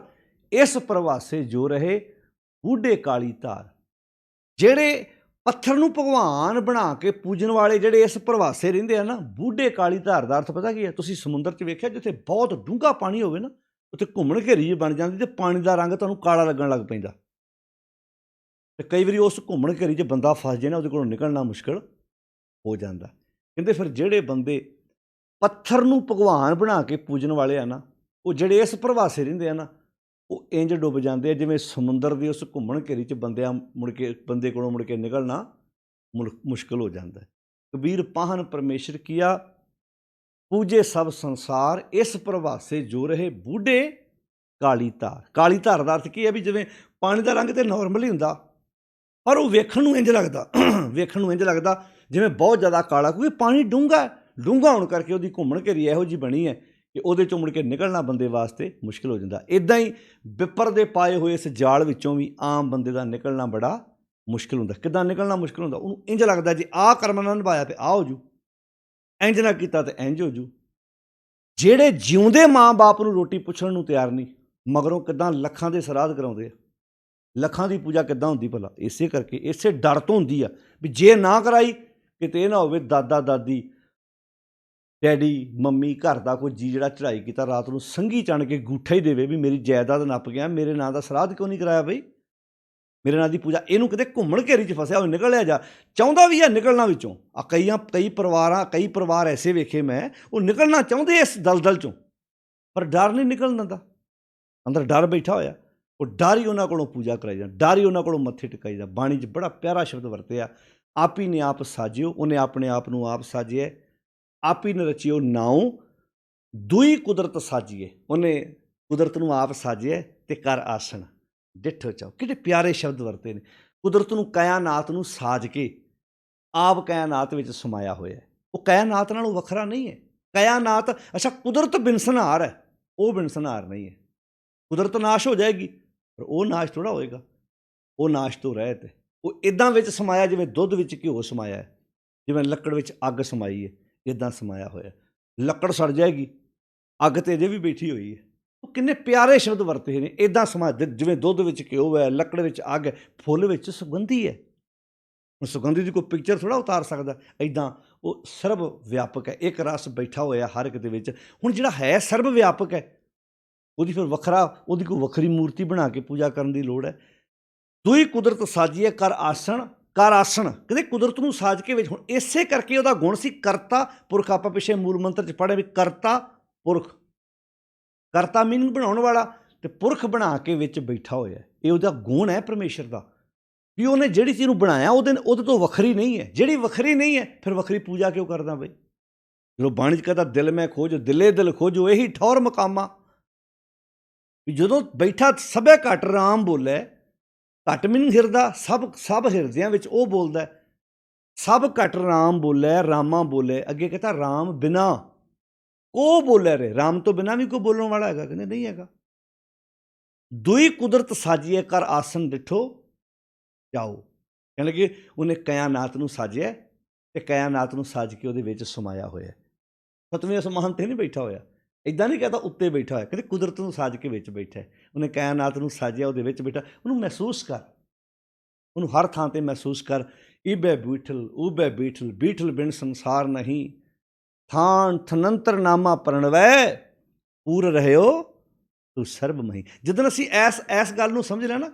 ਇਸ ਪ੍ਰਵਾਸੇ ਜੋ ਰਹੇ ਬੂਢੇ ਕਾਲੀ ਧਾਰ। ਜਿਹੜੇ ਪੱਥਰ ਨੂੰ ਭਗਵਾਨ ਬਣਾ ਕੇ ਪੂਜਣ ਵਾਲੇ ਜਿਹੜੇ ਇਸ ਪ੍ਰਵਾਸੇ ਰਹਿੰਦੇ ਆ ਨਾ, ਬੂਢੇ ਕਾਲੀ ਧਾਰ ਦਾ ਅਰਥ ਪਤਾ ਕੀ ਹੈ, ਤੁਸੀਂ ਸਮੁੰਦਰ 'ਚ ਵੇਖਿਆ ਜਿੱਥੇ ਬਹੁਤ ਡੂੰਘਾ ਪਾਣੀ ਹੋਵੇ ਨਾ, ਉੱਥੇ ਘੁੰਮਣ ਘੇਰੀ ਜਿਹੀ ਬਣ ਜਾਂਦੀ ਅਤੇ ਪਾਣੀ ਦਾ ਰੰਗ ਤੁਹਾਨੂੰ ਕਾਲਾ ਲੱਗਣ ਲੱਗ ਪੈਂਦਾ। ਅਤੇ ਕਈ ਵਾਰੀ ਉਸ ਘੁੰਮਣ ਘੇਰੀ 'ਚ ਬੰਦਾ ਫਸ ਜਾਏ ਨਾ, ਉਹਦੇ ਕੋਲੋਂ ਨਿਕਲਣਾ ਮੁਸ਼ਕਿਲ ਹੋ ਜਾਂਦਾ। ਕਹਿੰਦੇ ਫਿਰ ਜਿਹੜੇ ਬੰਦੇ ਪੱਥਰ ਨੂੰ ਭਗਵਾਨ ਬਣਾ ਕੇ ਪੂਜਣ ਵਾਲੇ ਆ ਨਾ, ਉਹ ਜਿਹੜੇ ਇਸ ਪ੍ਰਵਾਸੇ ਰਹਿੰਦੇ ਆ ਨਾ, ਉਹ ਇੰਜ ਡੁੱਬ ਜਾਂਦੇ ਆ ਜਿਵੇਂ ਸਮੁੰਦਰ ਦੀ ਉਸ ਘੁੰਮਣ ਘੇਰੀ 'ਚ ਬੰਦੇ ਕੋਲੋਂ ਮੁੜ ਕੇ ਨਿਕਲਣਾ ਮੁਸ਼ਕਿਲ ਹੋ ਜਾਂਦਾ ਹੈ। ਕਬੀਰ ਪਾਹਨ ਪਰਮੇਸ਼ਰ ਕੀਆ, ਪੂਜੇ ਸਭ ਸੰਸਾਰ, ਇਸ ਪ੍ਰਵਾਸੇ ਜੋ ਰਹੇ ਬੂਢੇ ਕਾਲੀ ਧਾਰ। ਕਾਲੀ ਧਾਰ ਦਾ ਅਰਥ ਕੀ ਹੈ ਵੀ ਜਿਵੇਂ ਪਾਣੀ ਦਾ ਰੰਗ ਤੇ ਨਾਰਮਲ ਹੀ ਹੁੰਦਾ, ਪਰ ਉਹ ਵੇਖਣ ਨੂੰ ਇੰਜ ਲੱਗਦਾ ਜਿਵੇਂ ਬਹੁਤ ਜ਼ਿਆਦਾ ਕਾਲਾ, ਕਿਉਂਕਿ ਪਾਣੀ ਡੂੰਘਾ ਹੋਣ ਕਰਕੇ ਉਹਦੀ ਘੁੰਮਣ ਘੇਰੀ ਇਹੋ ਜਿਹੀ ਬਣੀ ਹੈ ਕਿ ਉਹਦੇ 'ਚੋਂ ਮੁੜ ਕੇ ਨਿਕਲਣਾ ਬੰਦੇ ਵਾਸਤੇ ਮੁਸ਼ਕਿਲ ਹੋ ਜਾਂਦਾ। ਇੱਦਾਂ ਹੀ ਵਿਪਰ ਦੇ ਪਾਏ ਹੋਏ ਇਸ ਜਾਲ ਵਿੱਚੋਂ ਵੀ ਆਮ ਬੰਦੇ ਦਾ ਨਿਕਲਣਾ ਬੜਾ ਮੁਸ਼ਕਿਲ ਹੁੰਦਾ। ਕਿੱਦਾਂ ਨਿਕਲਣਾ ਮੁਸ਼ਕਿਲ ਹੁੰਦਾ? ਉਹਨੂੰ ਇੰਜ ਲੱਗਦਾ ਜੇ ਆਹ ਕਰਮ ਨਾ ਨਿਭਾਇਆ ਤਾਂ ਆਹ ਹੋ ਜੂ, ਇੰਜ ਨਾ ਕੀਤਾ ਤਾਂ ਇੰਜ ਹੋ ਜੂ। ਜਿਹੜੇ ਜਿਉਂਦੇ ਮਾਂ ਬਾਪ ਨੂੰ ਰੋਟੀ ਪੁੱਛਣ ਨੂੰ ਤਿਆਰ ਨਹੀਂ, ਮਗਰੋਂ ਕਿੱਦਾਂ ਲੱਖਾਂ ਦੇ ਸਰਾਧ ਕਰਾਉਂਦੇ ਆ, ਲੱਖਾਂ ਦੀ ਪੂਜਾ ਕਿੱਦਾਂ ਹੁੰਦੀ ਭਲਾ? ਇਸੇ ਕਰਕੇ, ਇਸੇ ਡਰ ਤੋਂ ਹੁੰਦੀ ਆ ਵੀ ਜੇ ਨਾ ਕਰਾਈ ਕਿਤੇ ਇਹ ਨਾ ਹੋਵੇ ਦਾਦਾ ਦਾਦੀ, ਡੈਡੀ ਮੰਮੀ, ਘਰ ਦਾ ਕੋਈ ਜੀ ਜਿਹੜਾ ਚੜ੍ਹਾਈ ਕੀਤਾ ਰਾਤ ਨੂੰ ਸੰਘੀ ਚਣ ਕੇ ਗੂਠਾ ਹੀ ਦੇਵੇ ਵੀ ਮੇਰੀ ਜਾਇਦਾਦ ਨੱਪ ਗਿਆ, ਮੇਰੇ ਨਾਂ ਦਾ ਸਰਾਧ ਕਿਉਂ ਨਹੀਂ ਕਰਾਇਆ ਬਈ, ਮੇਰੇ ਨਾਂ ਦੀ ਪੂਜਾ। ਇਹਨੂੰ ਕਿਤੇ ਘੁੰਮਣ ਘੇਰੀ 'ਚ ਫਸਿਆ ਹੋਇਆ ਨਿਕਲਿਆ ਜਾ ਚਾਹੁੰਦਾ ਵੀ ਹੈ ਨਿਕਲਣਾ ਵਿੱਚੋਂ। ਕਈ ਪਰਿਵਾਰ ਐਸੇ ਵੇਖੇ ਮੈਂ, ਉਹ ਨਿਕਲਣਾ ਚਾਹੁੰਦੇ ਇਸ ਦਲਦਲ 'ਚੋਂ, ਪਰ ਡਰ ਨਹੀਂ ਨਿਕਲਣ ਦਿੰਦਾ, ਅੰਦਰ ਡਰ ਬੈਠਾ ਹੋਇਆ। ਉਹ ਡਰ ਹੀ ਉਹਨਾਂ ਕੋਲੋਂ ਪੂਜਾ ਕਰਾਈ ਜਾਂਦਾ, ਡਰ ਹੀ ਉਹਨਾਂ ਕੋਲੋਂ ਮੱਥੇ ਟਿਕਾਈ ਜਾਂਦਾ। ਬਾਣੀ 'ਚ ਬੜਾ ਪਿਆਰਾ ਸ਼ਬਦ ਵਰਤਿਆ, ਆਪ ਹੀ ਨੇ ਆਪ ਸਾਜਿਓ, ਉਹਨੇ ਆਪਣੇ ਆਪ ਨੂੰ ਆਪ ਸਾਜਿਆ, ਆਪ ਹੀ ਨੇ ਰਚਿਓ ਨਾਉ, ਦੂਈ ਕੁਦਰਤ ਸਾਜੀਏ, ਉਹਨੇ ਕੁਦਰਤ ਨੂੰ ਆਪ ਸਾਜਿਆ ਤੇ ਕਰ ਆਸਣ ਡਿੱਠੋ ਚਾਓ। ਕਿਹੜੇ ਪਿਆਰੇ ਸ਼ਬਦ ਵਰਤੇ ਨੇ। ਕੁਦਰਤ ਨੂੰ, ਕਾਇਨਾਤ ਨੂੰ ਸਾਜ ਕੇ ਆਪ ਕਾਇਨਾਤ ਵਿੱਚ ਸਮਾਇਆ ਹੋਇਆ। ਉਹ ਕਾਇਨਾਤ ਨਾਲੋਂ ਵੱਖਰਾ ਨਹੀਂ ਹੈ। ਕਾਇਨਾਤ ਅੱਛਾ ਕੁਦਰਤ ਬਿਨਸਨਾਰ ਹੈ, ਉਹ ਬਿਨਸਨਾਰ ਨਹੀਂ ਹੈ। ਕੁਦਰਤ ਨਾਸ਼ ਹੋ ਜਾਏਗੀ ਪਰ ਉਹ ਨਾਸ਼ ਥੋੜ੍ਹਾ ਹੋਏਗਾ, ਉਹ ਨਾਸ਼ ਤੋਂ ਰਹਿਤ ਹੈ। ਉਹ ਇੱਦਾਂ ਵਿੱਚ ਸਮਾਇਆ ਜਿਵੇਂ ਦੁੱਧ ਵਿੱਚ ਘਿਓ ਸਮਾਇਆ ਹੈ, ਜਿਵੇਂ ਲੱਕੜ ਵਿੱਚ ਅੱਗ ਸਮਾਈ ਹੈ, ਇੱਦਾਂ ਸਮਾਇਆ ਹੋਇਆ। ਲੱਕੜ ਸੜ ਜਾਏਗੀ, ਅੱਗ ਤੇ ਅਜੇ ਵੀ ਬੈਠੀ ਹੋਈ ਹੈ। ਉਹ ਕਿੰਨੇ ਪਿਆਰੇ ਸ਼ਬਦ ਵਰਤੇ ਨੇ, ਇੱਦਾਂ ਜਿਵੇਂ ਦੁੱਧ ਵਿੱਚ ਘਿਓ ਹੈ, ਲੱਕੜ ਵਿੱਚ ਅੱਗ ਹੈ, ਫੁੱਲ ਵਿੱਚ ਸੁਗੰਧੀ ਹੈ। ਹੁਣ ਸੁਗੰਧੀ ਦੀ ਕੋਈ ਪਿਕਚਰ ਥੋੜ੍ਹਾ ਉਤਾਰ ਸਕਦਾ, ਇੱਦਾਂ ਉਹ ਸਰਬ ਵਿਆਪਕ ਹੈ, ਇੱਕ ਰਸ ਬੈਠਾ ਹੋਇਆ ਹਰ ਇੱਕ ਦੇ ਵਿੱਚ। ਹੁਣ ਜਿਹੜਾ ਹੈ ਸਰਬ ਵਿਆਪਕ ਹੈ, ਉਹਦੀ ਫਿਰ ਉਹਦੀ ਕੋਈ ਵੱਖਰੀ ਮੂਰਤੀ ਬਣਾ ਕੇ ਪੂਜਾ ਕਰਨ ਦੀ ਲੋੜ ਹੈ। ਦੂਈ ਕੁਦਰਤ ਸਾਜੀਏ ਕਰ ਆਸਣ, ਕਹਿੰਦੇ ਕੁਦਰਤ ਨੂੰ ਸਾਜ ਕੇ ਵਿੱਚ। ਹੁਣ ਇਸੇ ਕਰਕੇ ਉਹਦਾ ਗੁਣ ਸੀ ਕਰਤਾ ਪੁਰਖ। ਆਪਾਂ ਪਿੱਛੇ ਮੂਲ ਮੰਤਰ 'ਚ ਪੜ੍ਹਿਆ ਵੀ ਕਰਤਾ ਪੁਰਖ, ਕਰਤਾ ਮੀਨਿੰਗ ਬਣਾਉਣ ਵਾਲਾ, ਤੇ ਪੁਰਖ ਬਣਾ ਕੇ ਵਿੱਚ ਬੈਠਾ ਹੋਇਆ। ਇਹ ਉਹਦਾ ਗੁਣ ਹੈ ਪਰਮੇਸ਼ਰ ਦਾ, ਵੀ ਉਹਨੇ ਜਿਹੜੀ ਚੀਜ਼ ਨੂੰ ਬਣਾਇਆ ਉਹਦੇ ਤੋਂ ਵੱਖਰੀ ਨਹੀਂ ਹੈ। ਜਿਹੜੀ ਵੱਖਰੀ ਨਹੀਂ ਹੈ ਫਿਰ ਵੱਖਰੀ ਪੂਜਾ ਕਿਉਂ ਕਰਦਾ ਬਈ? ਜਦੋਂ ਬਾਣੀ 'ਚ ਕਹਿੰਦਾ ਦਿਲ ਮੈਂ ਖੋਜ ਦਿਲੇ ਦਿਲ ਖੋਜੋ, ਇਹੀ ਠੌਰ ਮਕਾਮਾ। ਵੀ ਜਦੋਂ ਬੈਠਾ ਸਭੇ ਘਟ ਰਾਮ ਬੋਲੇ, ਘਟ ਮੀਨਿੰਗ ਹਿਰਦਾ, ਸਭ ਹਿਰਦਿਆਂ ਵਿੱਚ ਉਹ ਬੋਲਦਾ। ਸਭ ਘਟ ਰਾਮ ਬੋਲੇ, ਰਾਮਾ ਬੋਲੇ। ਅੱਗੇ ਕਹਿੰਦਾ ਰਾਮ ਬਿਨਾ ਕੋ ਬੋਲੇ ਰੇ, ਰਾਮ ਤੋਂ ਬਿਨਾਂ ਵੀ ਕੋਈ ਬੋਲਣ ਵਾਲਾ ਹੈਗਾ? ਕਹਿੰਦੇ ਨਹੀਂ ਹੈਗਾ। ਦੁਈ ਕੁਦਰਤ ਸਾਜੀਏ ਕਰ ਆਸਣ ਡਿੱਠੋ ਜਾਓ। ਕਹਿਣ ਲੱਗੇ ਉਹਨੇ ਕਾਇਨਾਤ ਨੂੰ ਸਾਜਿਆ ਤੇ ਕਾਇਨਾਤ ਨੂੰ ਸਾਜ ਕੇ ਉਹਦੇ ਵਿੱਚ ਸਮਾਇਆ ਹੋਇਆ। ਸਤਵੇਂ ਅਸਮਾਨ 'ਤੇ ਨਹੀਂ ਬੈਠਾ ਹੋਇਆ, ਇੱਦਾਂ ਨਹੀਂ ਕਹਤਾ ਉੱਤੇ ਬੈਠਾ ਹੋਇਆ, ਕਹਿੰਦੇ ਕੁਦਰਤ ਨੂੰ ਸਾਜ ਕੇ ਵਿੱਚ ਬੈਠਾ। ਉਹਨੇ ਕਾਇਨਾਤ ਨੂੰ ਸਾਜਿਆ, ਉਹਦੇ ਵਿੱਚ ਬੈਠਾ। ਉਹਨੂੰ ਮਹਿਸੂਸ ਕਰ, ਉਹਨੂੰ ਹਰ ਥਾਂ 'ਤੇ ਮਹਿਸੂਸ ਕਰ। ਈਬੈ ਬੀਠਲ ਊਬੈ ਬੀਠਲ, ਬੀਠਲ ਬਿਨ ਸੰਸਾਰ ਨਹੀਂ, ਥਾਨ ਥਨੰਤਰ ਨਾਮਾ ਪ੍ਰਣਵੈ, ਪੂਰ ਰਹਿਓ ਤੂੰ ਸਰਬ ਮਹੀ। ਜਦੋਂ ਅਸੀਂ ਇਸ ਗੱਲ ਨੂੰ ਸਮਝ ਲਿਆ ਨਾ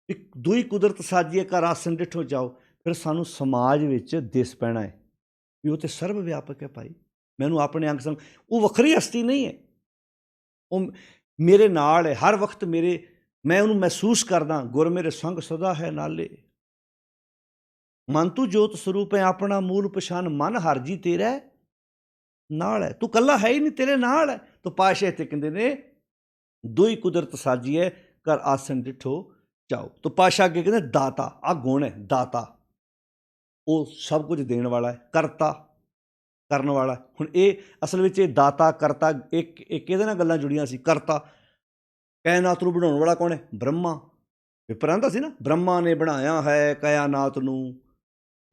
ਵੀ ਦੂਈ ਕੁਦਰਤ ਸਾਜੀਏ ਕਰ ਆਸਣ ਡਿੱਠੋ ਜਾਓ, ਫਿਰ ਸਾਨੂੰ ਸਮਾਜ ਵਿੱਚ ਦਿਸ ਪੈਣਾ ਹੈ ਵੀ ਉਹ ਤਾਂ ਸਰਬ ਵਿਆਪਕ ਹੈ ਭਾਈ। ਮੈਨੂੰ ਆਪਣੇ ਅੰਗ ਸੰਗ, ਉਹ ਵੱਖਰੀ ਹਸਤੀ ਨਹੀਂ ਹੈ, ਉਹ ਮੇਰੇ ਨਾਲ ਹੈ ਹਰ ਵਕਤ, ਮੈਂ ਉਹਨੂੰ ਮਹਿਸੂਸ ਕਰਦਾ। ਗੁਰ ਮੇਰੇ ਸੰਗ ਸਦਾ ਹੈ ਨਾਲੇ, ਮਨ ਤੂੰ ਜੋਤ ਸਰੂਪ ਹੈ ਆਪਣਾ ਮੂਲ ਪਛਾਨ, ਮਨ ਹਰ ਜੀ ਤੇਰਾ ਨਾਲ ਹੈ, ਤੂੰ ਇਕੱਲਾ ਹੈ ਹੀ ਨਹੀਂ, ਤੇਰੇ ਨਾਲ ਹੈ। ਤਾਂ ਪਾਤਸ਼ਾਹ ਇੱਥੇ ਕਹਿੰਦੇ ਨੇ ਦੁਈ ਕੁਦਰਤ ਸਾਜੀਏ ਕਰ ਆਸਣ ਡਿੱਠੋ ਜਾਓ। ਤਾਂ ਪਾਤਸ਼ਾਹ ਅੱਗੇ ਕਹਿੰਦੇ ਦਾਤਾ, ਆਹ ਗੁਣ ਹੈ ਦਾਤਾ, ਉਹ ਸਭ ਕੁਝ ਦੇਣ ਵਾਲਾ ਹੈ, ਕਰਤਾ ਕਰਨ ਵਾਲਾ। ਹੁਣ ਇਹ ਅਸਲ ਵਿੱਚ ਇਹ ਦਾਤਾ ਕਰਤਾ ਇੱਕ ਇਹਦੇ ਨਾਲ ਗੱਲਾਂ ਜੁੜੀਆਂ ਸੀ। ਕਰਤਾ ਕਾਇਨਾਤ ਨੂੰ ਬਣਾਉਣ ਵਾਲਾ ਕੌਣ ਹੈ? ਬ੍ਰਹਮਾ। ਪੇਪਰ ਆਉਂਦਾ ਸੀ ਨਾ, ਬ੍ਰਹਮਾ ਨੇ ਬਣਾਇਆ ਹੈ ਕਾਇਨਾਤ ਨੂੰ,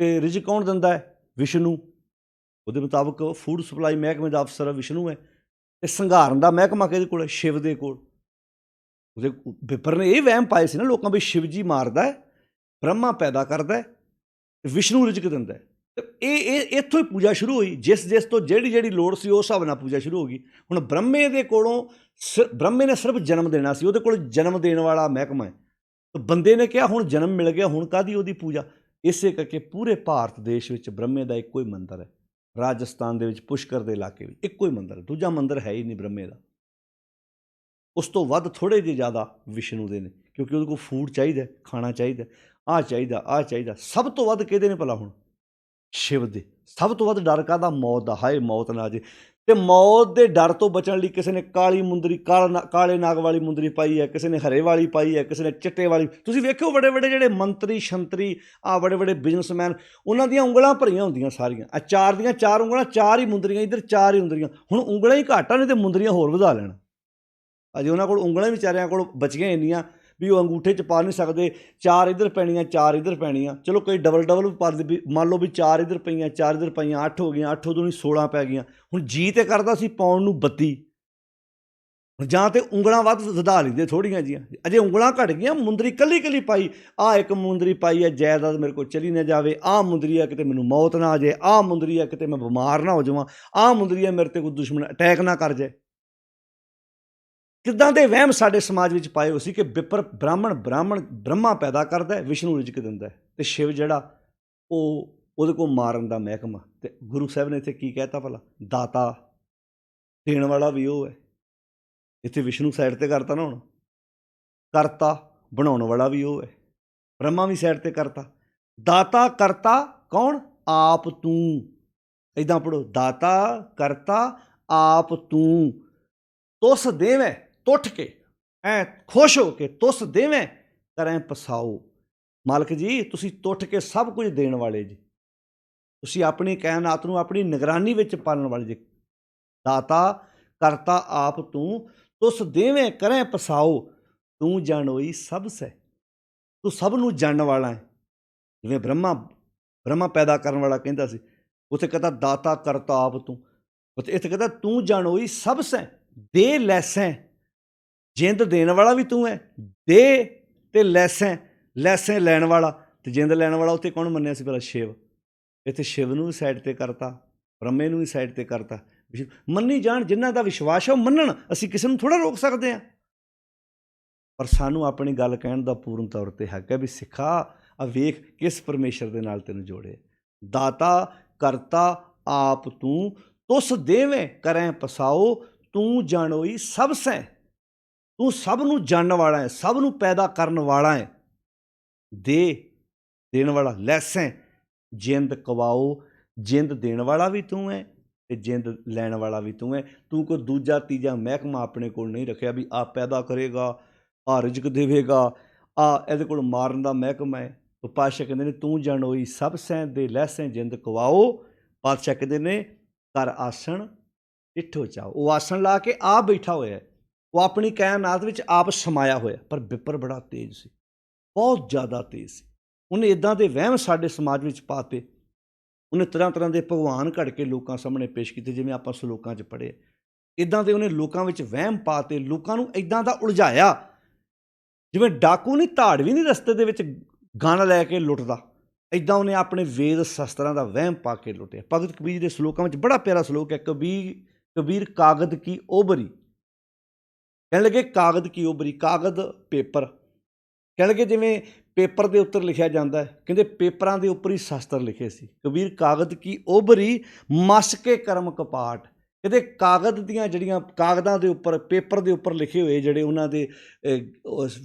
ਤੇ ਰਿਜ਼ਕ ਕੌਣ ਦਿੰਦਾ ਹੈ? ਵਿਸ਼ਨੂੰ। ਉਹਦੇ ਮੁਤਾਬਕ ਫੂਡ ਸਪਲਾਈ ਮਹਿਕਮੇ ਦਾ ਅਫਸਰ ਵਿਸ਼ਨੂੰ ਹੈ, ਤੇ ਸੰਘਾਰਨ ਦਾ ਮਹਿਕਮਾ ਕਿਹਦੇ ਕੋਲ ਹੈ? ਸ਼ਿਵ ਦੇ ਕੋਲ। ਉਹਦੇ ਪੇਪਰ ਨੇ ਇਹ ਵਹਿਮ ਪਾਏ ਸੀ ਨਾ ਲੋਕਾਂ ਵੀ ਸ਼ਿਵ ਜੀ ਮਾਰਦਾ ਹੈ, ਬ੍ਰਹਮਾ ਪੈਦਾ ਕਰਦਾ ਹੈ, ਵਿਸ਼ਨੂੰ ਰਿਜ਼ਕ ਦਿੰਦਾ ਹੈ। ਇਹ ਇੱਥੋਂ ਹੀ ਪੂਜਾ ਸ਼ੁਰੂ ਹੋਈ। ਜਿਸ ਤੋਂ ਜਿਹੜੀ ਲੋੜ ਸੀ ਉਸ ਹਿਸਾਬ ਨਾਲ ਪੂਜਾ ਸ਼ੁਰੂ ਹੋ ਗਈ। ਹੁਣ ਬ੍ਰਹਮੇ ਦੇ ਕੋਲੋਂ ਬ੍ਰਹਮੇ ਨੇ ਸਿਰਫ ਜਨਮ ਦੇਣਾ ਸੀ, ਉਹਦੇ ਕੋਲ ਜਨਮ ਦੇਣ ਵਾਲਾ ਮਹਿਕਮਾ ਹੈ। ਤਾਂ ਬੰਦੇ ਨੇ ਕਿਹਾ ਹੁਣ ਜਨਮ ਮਿਲ ਗਿਆ, ਹੁਣ ਕਾਹਦੀ ਉਹਦੀ ਪੂਜਾ? ਇਸੇ ਕਰਕੇ ਪੂਰੇ ਭਾਰਤ ਦੇਸ਼ ਵਿੱਚ ਬ੍ਰਹਮੇ ਦਾ ਇੱਕੋ ਹੀ ਮੰਦਰ ਹੈ। ਰਾਜਸਥਾਨ ਦੇ ਵਿੱਚ ਪੁਸ਼ਕਰ ਦੇ ਇਲਾਕੇ ਵਿੱਚ ਇੱਕੋ ਹੀ ਮੰਦਰ ਹੈ, ਦੂਜਾ ਮੰਦਰ ਹੈ ਹੀ ਨਹੀਂ ਬ੍ਰਹਮੇ ਦਾ। ਉਸ ਤੋਂ ਵੱਧ ਥੋੜ੍ਹੇ ਜਿਹੇ ਜ਼ਿਆਦਾ ਵਿਸ਼ਨੂੰ ਦੇ ਨੇ, ਕਿਉਂਕਿ ਉਹਦੇ ਕੋਲ ਫੂਡ ਚਾਹੀਦਾ, ਖਾਣਾ ਚਾਹੀਦਾ, ਆਹ ਚਾਹੀਦਾ, ਆਹ ਚਾਹੀਦਾ। ਸਭ ਤੋਂ ਵੱਧ ਕਿਹਦੇ ਨੇ ਭਲਾ ਹੁਣ? ਸ਼ਿਵ ਦੇ। ਸਭ ਤੋਂ ਵੱਧ ਡਰ ਕਾਹਦਾ? ਮੌਤ ਦਾ। ਹਾਏ ਮੌਤ ਨਾ ਆ ਜੇ। ਅਤੇ ਮੌਤ ਦੇ ਡਰ ਤੋਂ ਬਚਣ ਲਈ ਕਿਸੇ ਨੇ ਕਾਲੀ ਮੁੰਦਰੀ, ਕਾਲੇ ਨਾਗ ਵਾਲੀ ਮੁੰਦਰੀ ਪਾਈ ਹੈ, ਕਿਸੇ ਨੇ ਹਰੇ ਵਾਲੀ ਪਾਈ ਹੈ, ਕਿਸੇ ਨੇ ਚਿੱਟੇ ਵਾਲੀ। ਤੁਸੀਂ ਵੇਖਿਓ ਵੱਡੇ ਵੱਡੇ ਜਿਹੜੇ ਮੰਤਰੀ ਸ਼ੰਤਰੀ, ਆਹ ਵੱਡੇ ਵੱਡੇ ਬਿਜ਼ਨਸਮੈਨ, ਉਹਨਾਂ ਦੀਆਂ ਉਂਗਲਾਂ ਭਰੀਆਂ ਹੁੰਦੀਆਂ ਸਾਰੀਆਂ। ਆਹ ਚਾਰ ਦੀਆਂ ਚਾਰ ਉਂਗਲਾਂ, ਚਾਰ ਹੀ ਮੁੰਦਰੀਆਂ, ਇੱਧਰ ਚਾਰ ਹੀ ਮੁੰਦਰੀਆਂ। ਹੁਣ ਉਂਗਲਾਂ ਹੀ ਘੱਟ ਆ, ਨਹੀਂ ਤਾਂ ਮੁੰਦਰੀਆਂ ਹੋਰ ਵਧਾ ਲੈਣ। ਅਜੇ ਉਹਨਾਂ ਕੋਲ ਉਂਗਲਾਂ ਵਿਚਾਰਿਆਂ ਕੋਲ ਬਚੀਆਂ ਇੰਨੀਆਂ ਵੀ ਉਹ ਅੰਗੂਠੇ 'ਚ ਪਾ ਨਹੀਂ ਸਕਦੇ। ਚਾਰ ਇੱਧਰ ਪੈਣੀਆਂ, ਚਾਰ ਇੱਧਰ ਪੈਣੀਆਂ। ਚਲੋ ਕੋਈ ਡਬਲ ਵੀ ਪਾ ਦੇ, ਵੀ ਮੰਨ ਲਓ ਵੀ ਚਾਰ ਇੱਧਰ ਪਈਆਂ, ਚਾਰ ਇੱਧਰ ਪਈਆਂ, 8 ਹੋ ਗਈਆਂ, 8 ਉਦੋਂ 16 ਪੈ ਗਈਆਂ। ਹੁਣ ਜੀ ਤੇ ਕਰਦਾ ਸੀ ਪਾਉਣ ਨੂੰ 32, ਜਾਂ ਤਾਂ ਉਂਗਲਾਂ ਵੱਧ ਵਧਾ ਲੈਂਦੇ ਥੋੜ੍ਹੀਆਂ ਜਿਹੀਆਂ। ਅਜੇ ਉਂਗਲਾਂ ਘੱਟ ਗਈਆਂ, ਮੁੰਦਰੀ ਕੱਲੀ ਕੱਲੀ ਪਾਈ। ਆਹ ਇੱਕ ਮੁੰਦਰੀ ਪਾਈ ਹੈ, ਜਾਇਦਾਦ ਮੇਰੇ ਕੋਲ ਚਲੀ ਨਾ ਜਾਵੇ। ਆਹ ਮੁੰਦਰੀ ਹੈ ਕਿਤੇ ਮੈਨੂੰ ਮੌਤ ਨਾ ਆ ਜਾਏ। ਆਹ ਮੁੰਦਰੀ ਹੈ ਕਿਤੇ ਮੈਂ ਬਿਮਾਰ ਨਾ ਹੋ ਜਾਵਾਂ। ਆਹ ਮੁੰਦਰੀ ਹੈ ਮੇਰੇ 'ਤੇ ਕੋਈ ਦੁਸ਼ਮਣ ਅਟੈਕ ਨਾ ਕਰ ਜਾਏ। ਕਿੱਦਾਂ ਦੇ ਵਹਿਮ ਸਾਡੇ ਸਮਾਜ ਵਿੱਚ ਪਾਏ ਹੋਏ ਸੀ ਕਿ ਵਿਪਰ ਬ੍ਰਹਮਾ ਪੈਦਾ ਕਰਦਾ, ਵਿਸ਼ਨੂੰ ਰਿਜ਼ਕ ਦਿੰਦਾ, ਅਤੇ ਸ਼ਿਵ ਜਿਹੜਾ ਉਹਦੇ ਕੋਲ ਮਾਰਨ ਦਾ ਮਹਿਕਮਾ। ਅਤੇ ਗੁਰੂ ਸਾਹਿਬ ਨੇ ਇੱਥੇ ਕੀ ਕਹਿਤਾ ਭਲਾ? ਦਾਤਾ ਦੇਣ ਵਾਲਾ ਵੀ ਉਹ ਹੈ। ਇੱਥੇ ਵਿਸ਼ਨੂੰ ਸਾਈਡ 'ਤੇ ਕਰਤਾ ਨਾ, ਹੁਣ ਕਰਤਾ ਬਣਾਉਣ ਵਾਲਾ ਵੀ ਉਹ ਹੈ। ਬ੍ਰਹਮਾ ਵੀ ਸਾਈਡ 'ਤੇ ਕਰਤਾ। ਦਾਤਾ ਕਰਤਾ ਕੌਣ? ਆਪ ਤੂੰ। ਇੱਦਾਂ ਪੜ੍ਹੋ, ਦਾਤਾ ਕਰਤਾ ਆਪ ਤੂੰ। ਤੁਸ ਦੇਵੇਂ, ਟੁੱਟ ਕੇ ਐ ਖੁਸ਼ ਹੋ ਕੇ, ਤੁਸ ਦੇਵੇਂ ਕਰੈਂ ਪਸਾਓ। ਮਾਲਕ ਜੀ ਤੁਸੀਂ ਟੁੱਟ ਕੇ ਸਭ ਕੁਝ ਦੇਣ ਵਾਲੇ ਜੀ। ਤੁਸੀਂ ਆਪਣੀ ਕਾਇਨਾਤ ਨੂੰ ਆਪਣੀ ਨਿਗਰਾਨੀ ਵਿੱਚ ਪਾਲਣ ਵਾਲੇ ਜੀ। ਦਾਤਾ ਕਰਤਾ ਆਪ ਤੂੰ, ਤੁਸ ਦੇਵੇਂ ਕਰੈਂ ਪਸਾਓ। ਤੂੰ ਜਾਣੋਈ ਸਭ ਸੈ। ਤੂੰ ਸਭ ਨੂੰ ਜਾਣਨ ਵਾਲਾ ਹੈ। ਜਿਵੇਂ ਬ੍ਰਹਮਾ ਪੈਦਾ ਕਰਨ ਵਾਲਾ ਕਹਿੰਦਾ ਸੀ, ਉੱਥੇ ਕਹਿੰਦਾ ਦਾਤਾ ਕਰਤਾ ਆਪ ਤੂੰ। ਉੱਥੇ ਇੱਥੇ ਕਹਿੰਦਾ ਤੂੰ ਜਾਣੋਈ ਸਭ ਸੈ, ਦੇ ਲੈਸੈਂ। ਜਿੰਦ ਦੇਣ ਵਾਲਾ ਵੀ ਤੂੰ ਹੈ, ਦੇ ਅਤੇ ਲੈਸੈਂ ਲੈਣ ਵਾਲਾ, ਅਤੇ ਜਿੰਦ ਲੈਣ ਵਾਲਾ ਉੱਥੇ ਕੌਣ ਮੰਨਿਆ ਸੀ ਪਹਿਲਾਂ? ਸ਼ਿਵ। ਇੱਥੇ ਸ਼ਿਵ ਨੂੰ ਵੀ ਸਾਈਡ 'ਤੇ ਕਰਤਾ, ਬ੍ਰਹਮੇ ਨੂੰ ਵੀ ਸਾਈਡ 'ਤੇ ਕਰਤਾ। ਮੰਨੀ ਜਾਣ, ਜਿਨ੍ਹਾਂ ਦਾ ਵਿਸ਼ਵਾਸ ਹੈ ਉਹ ਮੰਨਣ। ਅਸੀਂ ਕਿਸੇ ਨੂੰ ਥੋੜ੍ਹਾ ਰੋਕ ਸਕਦੇ ਹਾਂ, ਪਰ ਸਾਨੂੰ ਆਪਣੀ ਗੱਲ ਕਹਿਣ ਦਾ ਪੂਰਨ ਤੌਰ 'ਤੇ ਹੱਕ ਹੈ ਵੀ ਸਿੱਖਾ ਆ ਵੇਖ ਕਿਸ ਪਰਮੇਸ਼ਰ ਦੇ ਨਾਲ ਤੈਨੂੰ ਜੋੜੇ। ਦਾਤਾ ਕਰਤਾ ਆਪ ਤੂੰ, ਤੁਸ ਦੇਵੇਂ ਕਰੈਂ ਪਸਾਓ। ਤੂੰ ਜਾਣੋਈ ਸਭ ਸੈਂ। ਤੂੰ ਸਭ ਨੂੰ ਜਾਣਨ ਵਾਲਾ ਹੈ, ਸਭ ਨੂੰ ਪੈਦਾ ਕਰਨ ਵਾਲਾ ਹੈ। ਦੇਣ ਵਾਲਾ, ਲੈਸੈਂ ਜਿੰਦ ਕਵਾਓ। ਜਿੰਦ ਦੇਣ ਵਾਲਾ ਵੀ ਤੂੰ ਹੈ ਅਤੇ ਜਿੰਦ ਲੈਣ ਵਾਲਾ ਵੀ ਤੂੰ ਹੈ। ਤੂੰ ਕੋਈ ਦੂਜਾ ਤੀਜਾ ਮਹਿਕਮਾ ਆਪਣੇ ਕੋਲ ਨਹੀਂ ਰੱਖਿਆ ਵੀ ਆਹ ਪੈਦਾ ਕਰੇਗਾ, ਆਹ ਰਿਜ਼ਕ ਦੇਵੇਗਾ, ਆਹ ਇਹਦੇ ਕੋਲ ਮਾਰਨ ਦਾ ਮਹਿਕਮਾ ਹੈ। ਉਹ ਪਾਤਸ਼ਾਹ ਕਹਿੰਦੇ ਨੇ ਤੂੰ ਜਾਣੋਈ ਸਭ ਸੈਂ, ਦੇ ਲੈਸੈਂ ਜਿੰਦ ਕਵਾਓ। ਪਾਤਸ਼ਾਹ ਕਹਿੰਦੇ ਨੇ ਕਰ ਆਸਣ ਇੱਠੋ ਚਾਓ। ਉਹ ਆਸਣ ਲਾ ਕੇ ਆਪ ਬੈਠਾ ਹੋਇਆ, ਉਹ ਆਪਣੀ ਕਾਇਨਾਤ ਵਿੱਚ ਆਪ ਸਮਾਇਆ ਹੋਇਆ। ਪਰ ਵਿਪਰ ਬੜਾ ਤੇਜ਼ ਸੀ, ਬਹੁਤ ਜ਼ਿਆਦਾ ਤੇਜ਼ ਸੀ। ਉਹਨੇ ਇੱਦਾਂ ਦੇ ਵਹਿਮ ਸਾਡੇ ਸਮਾਜ ਵਿੱਚ ਪਾਤੇ। ਉਹਨੇ ਤਰ੍ਹਾਂ ਤਰ੍ਹਾਂ ਦੇ ਭਗਵਾਨ ਘੜ ਕੇ ਲੋਕਾਂ ਸਾਹਮਣੇ ਪੇਸ਼ ਕੀਤੇ, ਜਿਵੇਂ ਆਪਾਂ ਸਲੋਕਾਂ 'ਚ ਪੜ੍ਹੇ। ਇੱਦਾਂ ਦੇ ਉਹਨੇ ਲੋਕਾਂ ਵਿੱਚ ਵਹਿਮ ਪਾਤੇ, ਲੋਕਾਂ ਨੂੰ ਇੱਦਾਂ ਦਾ ਉਲਝਾਇਆ ਜਿਵੇਂ ਡਾਕੂ ਨਹੀਂ, ਧਾੜਵੀ ਨਹੀਂ ਰਸਤੇ ਦੇ ਵਿੱਚ ਗਨ ਲੈ ਕੇ ਲੁੱਟਦਾ। ਇੱਦਾਂ ਉਹਨੇ ਆਪਣੇ ਵੇਦ ਸ਼ਸਤਰਾਂ ਦਾ ਵਹਿਮ ਪਾ ਕੇ ਲੁੱਟਿਆ। ਭਗਤ ਕਬੀਰ ਦੇ ਸਲੋਕਾਂ ਵਿੱਚ ਬੜਾ ਪਿਆਰਾ ਸਲੋਕ ਹੈ, ਕਬੀਰ ਕਾਗਦ ਕੀ ਓਬਰੀ। ਕਹਿਣ ਲੱਗੇ ਕਾਗਦ ਕੀ ਓਬਰੀ, ਕਾਗਦ ਪੇਪਰ। ਕਹਿਣ ਲੱਗੇ ਜਿਵੇਂ ਪੇਪਰ ਦੇ ਉੱਪਰ ਲਿਖਿਆ ਜਾਂਦਾ ਹੈ, ਕਹਿੰਦੇ ਪੇਪਰਾਂ ਦੇ ਉੱਪਰ ਹੀ ਸ਼ਸਤਰ ਲਿਖੇ ਸੀ। ਕਬੀਰ ਕਾਗਦ ਕੀ ਓਬਰੀ ਮਸ ਕੇ ਕਰਮ ਕਪਾਟ। ਕਹਿੰਦੇ ਕਾਗਦ ਦੀਆਂ ਜਿਹੜੀਆਂ ਕਾਗਜ਼ਾਂ ਦੇ ਉੱਪਰ, ਪੇਪਰ ਦੇ ਉੱਪਰ ਲਿਖੇ ਹੋਏ ਜਿਹੜੇ ਉਹਨਾਂ ਦੇ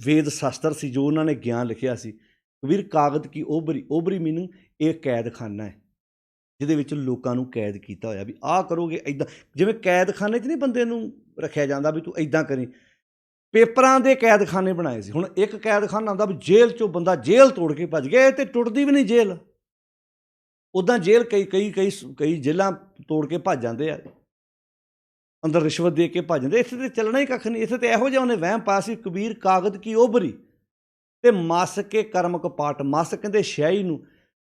ਵੇਦ ਸ਼ਸਤਰ ਸੀ, ਜੋ ਉਹਨਾਂ ਨੇ ਗਿਆਨ ਲਿਖਿਆ ਸੀ। ਕਬੀਰ ਕਾਗਦ ਕੀ ਓਬਰੀ ਮੀਨਿੰਗ ਇਹ ਕੈਦਖਾਨਾ ਹੈ ਜਿਹਦੇ ਵਿੱਚ ਲੋਕਾਂ ਨੂੰ ਕੈਦ ਕੀਤਾ ਹੋਇਆ ਵੀ ਆਹ ਕਰੋਗੇ ਇੱਦਾਂ। ਜਿਵੇਂ ਕੈਦਖਾਨੇ 'ਚ ਨਹੀਂ ਬੰਦੇ ਨੂੰ ਰੱਖਿਆ ਜਾਂਦਾ ਵੀ ਤੂੰ ਇੱਦਾਂ ਕਰੀ, ਪੇਪਰਾਂ ਦੇ ਕੈਦਖਾਨੇ ਬਣਾਏ ਸੀ। ਹੁਣ ਇੱਕ ਕੈਦਖਾਨਾ ਹੁੰਦਾ ਵੀ ਜੇਲ੍ਹ 'ਚੋਂ ਬੰਦਾ ਜੇਲ੍ਹ ਤੋੜ ਕੇ ਭੱਜ ਗਿਆ, ਇਹ ਤਾਂ ਟੁੱਟਦੀ ਵੀ ਨਹੀਂ ਜੇਲ੍ਹ। ਉੱਦਾਂ ਜੇਲ੍ਹ ਕਈ ਜੇਲ੍ਹਾਂ ਤੋੜ ਕੇ ਭੱਜ ਜਾਂਦੇ ਆ, ਅੰਦਰ ਰਿਸ਼ਵਤ ਦੇ ਕੇ ਭੱਜ ਜਾਂਦੇ। ਇੱਥੇ ਤਾਂ ਚੱਲਣਾ ਹੀ ਕੱਖ ਨਹੀਂ। ਇੱਥੇ ਤਾਂ ਇਹੋ ਜਿਹਾ ਉਹਨੇ ਵਹਿਮ ਪਾਇਆ ਸੀ, ਕਬੀਰ ਕਾਗਦ ਕੀ ਓਬਰੀ ਅਤੇ ਮਸ ਕੇ ਕਰਮ ਕਪਾਟ। ਮਸ ਕਹਿੰਦੇ ਸ਼ਿਆਹੀ ਨੂੰ,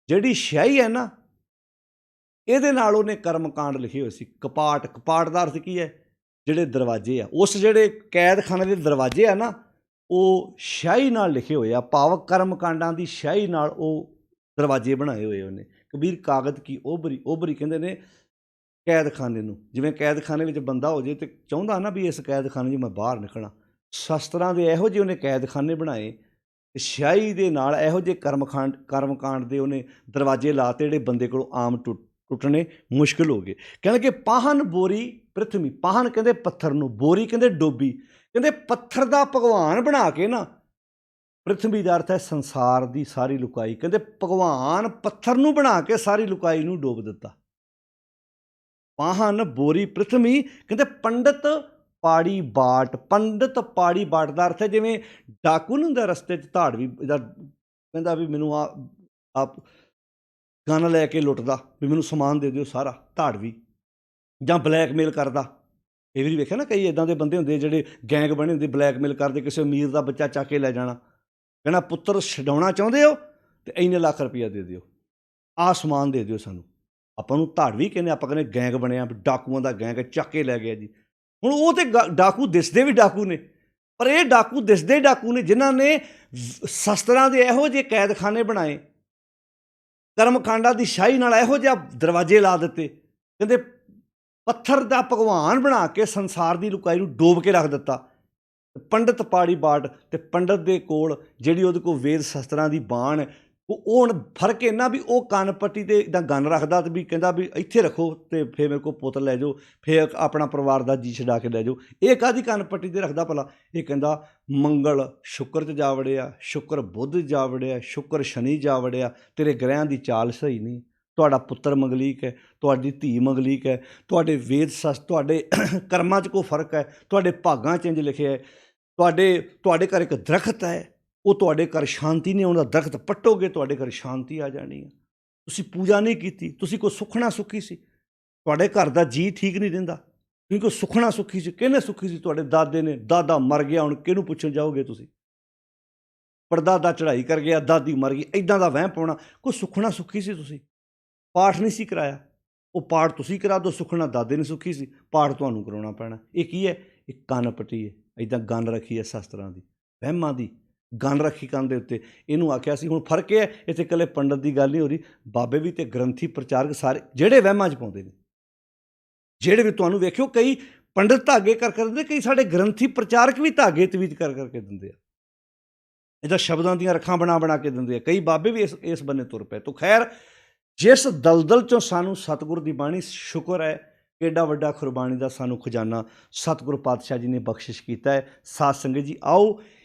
ਜਿਹੜੀ ਸ਼ਿਆਹੀ ਹੈ ਨਾ ਇਹਦੇ ਨਾਲ ਉਹਨੇ ਕਰਮ ਕਾਂਡ ਲਿਖੇ ਹੋਏ ਸੀ। ਕਪਾਟ ਦਾ ਅਰਥ ਕੀ ਹੈ? ਜਿਹੜੇ ਦਰਵਾਜ਼ੇ ਆ, ਉਸ ਜਿਹੜੇ ਕੈਦਖਾਨੇ ਦੇ ਦਰਵਾਜ਼ੇ ਆ ਨਾ, ਉਹ ਸ਼ਾਹੀ ਨਾਲ ਲਿਖੇ ਹੋਏ ਆ। ਭਾਵ ਕਰਮ ਕਾਂਡਾਂ ਦੀ ਸ਼ਾਹੀ ਨਾਲ ਉਹ ਦਰਵਾਜ਼ੇ ਬਣਾਏ ਹੋਏ ਉਹਨੇ। ਕਬੀਰ ਕਾਗਦ ਕੀ ਓਬਰੀ ਕਹਿੰਦੇ ਨੇ ਕੈਦਖਾਨੇ ਨੂੰ। ਜਿਵੇਂ ਕੈਦਖਾਨੇ ਵਿੱਚ ਬੰਦਾ ਹੋ ਜੇ ਅਤੇ ਚਾਹੁੰਦਾ ਨਾ ਵੀ ਇਸ ਕੈਦਖਾਨੇ 'ਚ ਮੈਂ ਬਾਹਰ ਨਿਕਲਾਂ। ਸ਼ਸਤਰਾਂ ਦੇ ਇਹੋ ਜਿਹੇ ਉਹਨੇ ਕੈਦਖਾਨੇ ਬਣਾਏ, ਅਤੇ ਸ਼ਾਹੀ ਦੇ ਨਾਲ ਇਹੋ ਜਿਹੇ ਕਰਮ ਕਾਂਡ ਦੇ ਉਹਨੇ ਦਰਵਾਜ਼ੇ ਲਾਤੇ ਜਿਹੜੇ ਬੰਦੇ ਕੋਲੋਂ ਆਮ ਟੁੱਟਣੇ ਮੁਸ਼ਕਿਲ ਹੋ ਗਏ। ਕਹਿੰਦੇ ਕਿ ਪਾਹਨ ਬੋਰੀ ਪ੍ਰਿਥਵੀ। ਪਾਹਨ ਕਹਿੰਦੇ ਪੱਥਰ ਨੂੰ, ਬੋਰੀ ਕਹਿੰਦੇ ਡੋਬੀ। ਕਹਿੰਦੇ ਪੱਥਰ ਦਾ ਭਗਵਾਨ ਬਣਾ ਕੇ ਨਾ, ਪ੍ਰਿਥਵੀ ਦਾ ਅਰਥ ਹੈ ਸੰਸਾਰ ਦੀ ਸਾਰੀ ਲੁਕਾਈ, ਕਹਿੰਦੇ ਭਗਵਾਨ ਪੱਥਰ ਨੂੰ ਬਣਾ ਕੇ ਸਾਰੀ ਲੁਕਾਈ ਨੂੰ ਡੋਬ ਦਿੱਤਾ। ਪਾਹਨ ਬੋਰੀ ਪ੍ਰਿਥਵੀ, ਕਹਿੰਦੇ ਪੰਡਤ ਪਾੜੀ ਬਾਟ। ਪੰਡਤ ਪਾੜੀ ਬਾਟ ਦਾ ਅਰਥ ਹੈ ਜਿਵੇਂ ਡਾਕੂ ਨਹੀਂ ਹੁੰਦਾ ਰਸਤੇ 'ਚ ਧਾੜਵੀ ਦਾ, ਕਹਿੰਦਾ ਵੀ ਮੈਨੂੰ ਆ ਗਨ ਲੈ ਕੇ ਲੁੱਟਦਾ, ਵੀ ਮੈਨੂੰ ਸਮਾਨ ਦੇ ਦਿਓ ਸਾਰਾ, ਧਾੜਵੀ। ਜਾਂ ਬਲੈਕਮੇਲ ਕਰਦਾ, ਇਹ ਵੀ ਵੇਖਿਆ ਨਾ ਕਈ ਇੱਦਾਂ ਦੇ ਬੰਦੇ ਹੁੰਦੇ ਜਿਹੜੇ ਗੈਂਗ ਬਣੇ ਹੁੰਦੇ, ਬਲੈਕਮੇਲ ਕਰਦੇ, ਕਿਸੇ ਅਮੀਰ ਦਾ ਬੱਚਾ ਚੱਕ ਕੇ ਲੈ ਜਾਣਾ, ਕਹਿਣਾ ਪੁੱਤਰ ਛਡਾਉਣਾ ਚਾਹੁੰਦੇ ਹੋ ਤੇ ਇੰਨੇ ਲੱਖ ਰੁਪਈਆ ਦੇ ਦਿਓ, ਆਹ ਸਮਾਨ ਦੇ ਦਿਓ ਸਾਨੂੰ। ਆਪਾਂ ਨੂੰ ਧਾੜਵੀ ਕਹਿੰਦੇ, ਆਪਾਂ ਕਹਿੰਦੇ ਗੈਂਗ ਬਣਿਆ, ਡਾਕੂਆਂ ਦਾ ਗੈਂਗ ਚੱਕ ਕੇ ਲੈ ਗਿਆ ਜੀ। ਹੁਣ ਉਹ ਤੇ ਡਾਕੂ ਦਿਸਦੇ ਵੀ ਡਾਕੂ ਨੇ, ਪਰ ਇਹ ਡਾਕੂ ਦਿਸਦੇ ਡਾਕੂ ਨੇ ਜਿਨ੍ਹਾਂ ਨੇ ਸ਼ਸਤਰਾਂ ਦੇ ਇਹੋ ਜਿਹੇ ਕੈਦਖਾਨੇ ਬਣਾਏ, ਕਰਮਕਾਂਡਾਂ ਦੀ ਸ਼ਾਹੀ ਨਾਲ ਇਹੋ ਜਿਹਾ ਦਰਵਾਜ਼ੇ ਲਾ ਦਿੱਤੇ, ਕਹਿੰਦੇ ਪੱਥਰ ਦਾ ਭਗਵਾਨ ਬਣਾ ਕੇ ਸੰਸਾਰ ਦੀ ਲੁਕਾਈ ਨੂੰ ਡੋਬ ਕੇ ਰੱਖ ਦਿੱਤਾ। ਪੰਡਤ ਪਾੜੀ ਬਾਟ, ਤੇ ਪੰਡਤ ਦੇ ਕੋਲ ਜਿਹੜੀ ਉਹਦੇ ਕੋਲ ਵੇਦ ਸ਼ਸਤਰਾਂ ਦੀ ਬਾਣ, ਉਹ ਹੁਣ ਫਰਕ ਇੰਨਾ ਵੀ ਉਹ ਕੰਨ ਪੱਟੀ 'ਤੇ ਇੱਦਾਂ ਗੰਨ ਰੱਖਦਾ ਤੇ ਵੀ ਕਹਿੰਦਾ ਵੀ ਇੱਥੇ ਰੱਖੋ ਅਤੇ ਫਿਰ ਮੇਰੇ ਕੋਲ ਪੁੱਤ ਲੈ ਜਾਓ, ਫਿਰ ਆਪਣਾ ਪਰਿਵਾਰ ਦਾ ਜੀ ਛਡਾ ਕੇ ਲੈ ਜਾਓ। ਇਹ ਕਾਹਦੀ ਕੰਨ ਪੱਟੀ 'ਤੇ ਰੱਖਦਾ ਭਲਾ? ਇਹ ਕਹਿੰਦਾ ਮੰਗਲ ਸ਼ੁੱਕਰ 'ਚ ਜਾ ਵੜਿਆ, ਸ਼ੁੱਕਰ ਬੁੱਧ 'ਚ ਜਾ ਵੜਿਆ, ਸ਼ੁੱਕਰ ਸ਼ਨੀ ਜਾ ਵੜਿਆ, ਤੇਰੇ ਗ੍ਰਹਿਆਂ ਦੀ ਚਾਲ ਸਹੀ ਨਹੀਂ, ਤੁਹਾਡਾ ਪੁੱਤਰ ਮੰਗਲੀਕ ਹੈ, ਤੁਹਾਡੀ ਧੀ ਮੰਗਲੀਕ ਹੈ, ਤੁਹਾਡੇ ਵੇਦ ਤੁਹਾਡੇ ਕਰਮਾਂ 'ਚ ਕੋਈ ਫਰਕ ਹੈ, ਤੁਹਾਡੇ ਭਾਗਾਂ 'ਚ ਇੰਝ ਲਿਖਿਆ ਹੈ, ਤੁਹਾਡੇ ਘਰ ਇੱਕ ਦਰਖਤ ਹੈ, ਉਹ ਤੁਹਾਡੇ ਘਰ ਸ਼ਾਂਤੀ ਨਹੀਂ ਆਉਂਦਾ, ਦਰਖਤ ਪੱਟੋਗੇ ਤੁਹਾਡੇ ਘਰ ਸ਼ਾਂਤੀ ਆ ਜਾਣੀ ਹੈ। ਤੁਸੀਂ ਪੂਜਾ ਨਹੀਂ ਕੀਤੀ, ਤੁਸੀਂ ਕੋਈ ਸੁੱਖਣਾ ਸੁੱਖੀ ਸੀ, ਤੁਹਾਡੇ ਘਰ ਦਾ ਜੀ ਠੀਕ ਨਹੀਂ ਰਹਿੰਦਾ ਕਿਉਂਕਿ ਸੁੱਖਣਾ ਸੁੱਖੀ ਸੀ। ਕਿਹਨੇ ਸੁੱਖੀ ਸੀ? ਤੁਹਾਡੇ ਦਾਦੇ ਨੇ। ਦਾਦਾ ਮਰ ਗਿਆ, ਹੁਣ ਕਿਹਨੂੰ ਪੁੱਛਣ ਜਾਓਗੇ ਤੁਸੀਂ? ਪੜਦਾਦਾ ਚੜ੍ਹਾਈ ਕਰ ਗਿਆ, ਦਾਦੀ ਮਰ ਗਈ, ਇੱਦਾਂ ਦਾ ਵਹਿਮ ਪਾਉਣਾ। ਕੋਈ ਸੁੱਖਣਾ ਸੁੱਖੀ ਸੀ ਤੁਸੀਂ? ਪਾਠ ਨਹੀਂ ਸੀ ਕਰਾਇਆ, ਉਹ ਪਾਠ ਤੁਸੀਂ ਕਰਾ ਦਿਓ। ਸੁੱਖਣਾ ਦਾਦੇ ਨੇ ਸੁੱਖੀ ਸੀ, ਪਾਠ ਤੁਹਾਨੂੰ ਕਰਾਉਣਾ ਪੈਣਾ। ਇਹ ਕੀ ਹੈ? ਇਹ ਕੰਨ ਪੱਟੀ ਹੈ, ਇੱਦਾਂ ਗੰਨ ਰੱਖੀ ਹੈ ਸ਼ਾਸਤਰਾਂ ਦੀ, ਵਹਿਮਾਂ ਦੀ ਗੰਨ ਰੱਖੀ ਕੰਨ ਦੇ ਉੱਤੇ। ਇਹਨੂੰ ਆਖਿਆ ਸੀ। ਹੁਣ ਫਰਕ ਇਹ ਹੈ, ਇੱਥੇ ਇਕੱਲੇ ਪੰਡਤ ਦੀ ਗੱਲ ਨਹੀਂ ਹੋ ਰਹੀ, ਬਾਬੇ ਵੀ ਅਤੇ ਗ੍ਰੰਥੀ ਪ੍ਰਚਾਰਕ ਸਾਰੇ ਜਿਹੜੇ ਵਹਿਮਾਂ 'ਚ ਪਾਉਂਦੇ ਨੇ, ਜਿਹੜੇ ਵੀ ਤੁਹਾਨੂੰ ਵੇਖਿਓ ਕਈ ਪੰਡਤ ਧਾਗੇ ਕਰ ਦਿੰਦੇ, ਕਈ ਸਾਡੇ ਗ੍ਰੰਥੀ ਪ੍ਰਚਾਰਕ ਵੀ ਧਾਗੇ ਤਵੀਤ ਕਰ ਕਰਕੇ ਦਿੰਦੇ ਆ, ਇਹਦਾ ਸ਼ਬਦਾਂ ਦੀਆਂ ਰੱਖਾਂ ਬਣਾ ਕੇ ਦਿੰਦੇ ਆ। ਕਈ ਬਾਬੇ ਵੀ ਇਸ ਬੰਨੇ ਤੁਰ ਪਏ। ਤਾਂ ਖੈਰ, ਜਿਸ ਦਲਦਲ 'ਚੋਂ ਸਾਨੂੰ ਸਤਿਗੁਰ ਦੀ ਬਾਣੀ, ਸ਼ੁਕਰ ਹੈ ਕਿੱਡਾ ਵੱਡਾ ਗੁਰਬਾਣੀ ਦਾ ਸਾਨੂੰ ਖਜ਼ਾਨਾ ਸਤਿਗੁਰੂ ਪਾਤਸ਼ਾਹ ਜੀ ਨੇ ਬਖਸ਼ਿਸ਼ ਕੀਤਾ ਹੈ। ਸਾਧ ਸੰਗਤ ਜੀ, ਆਓ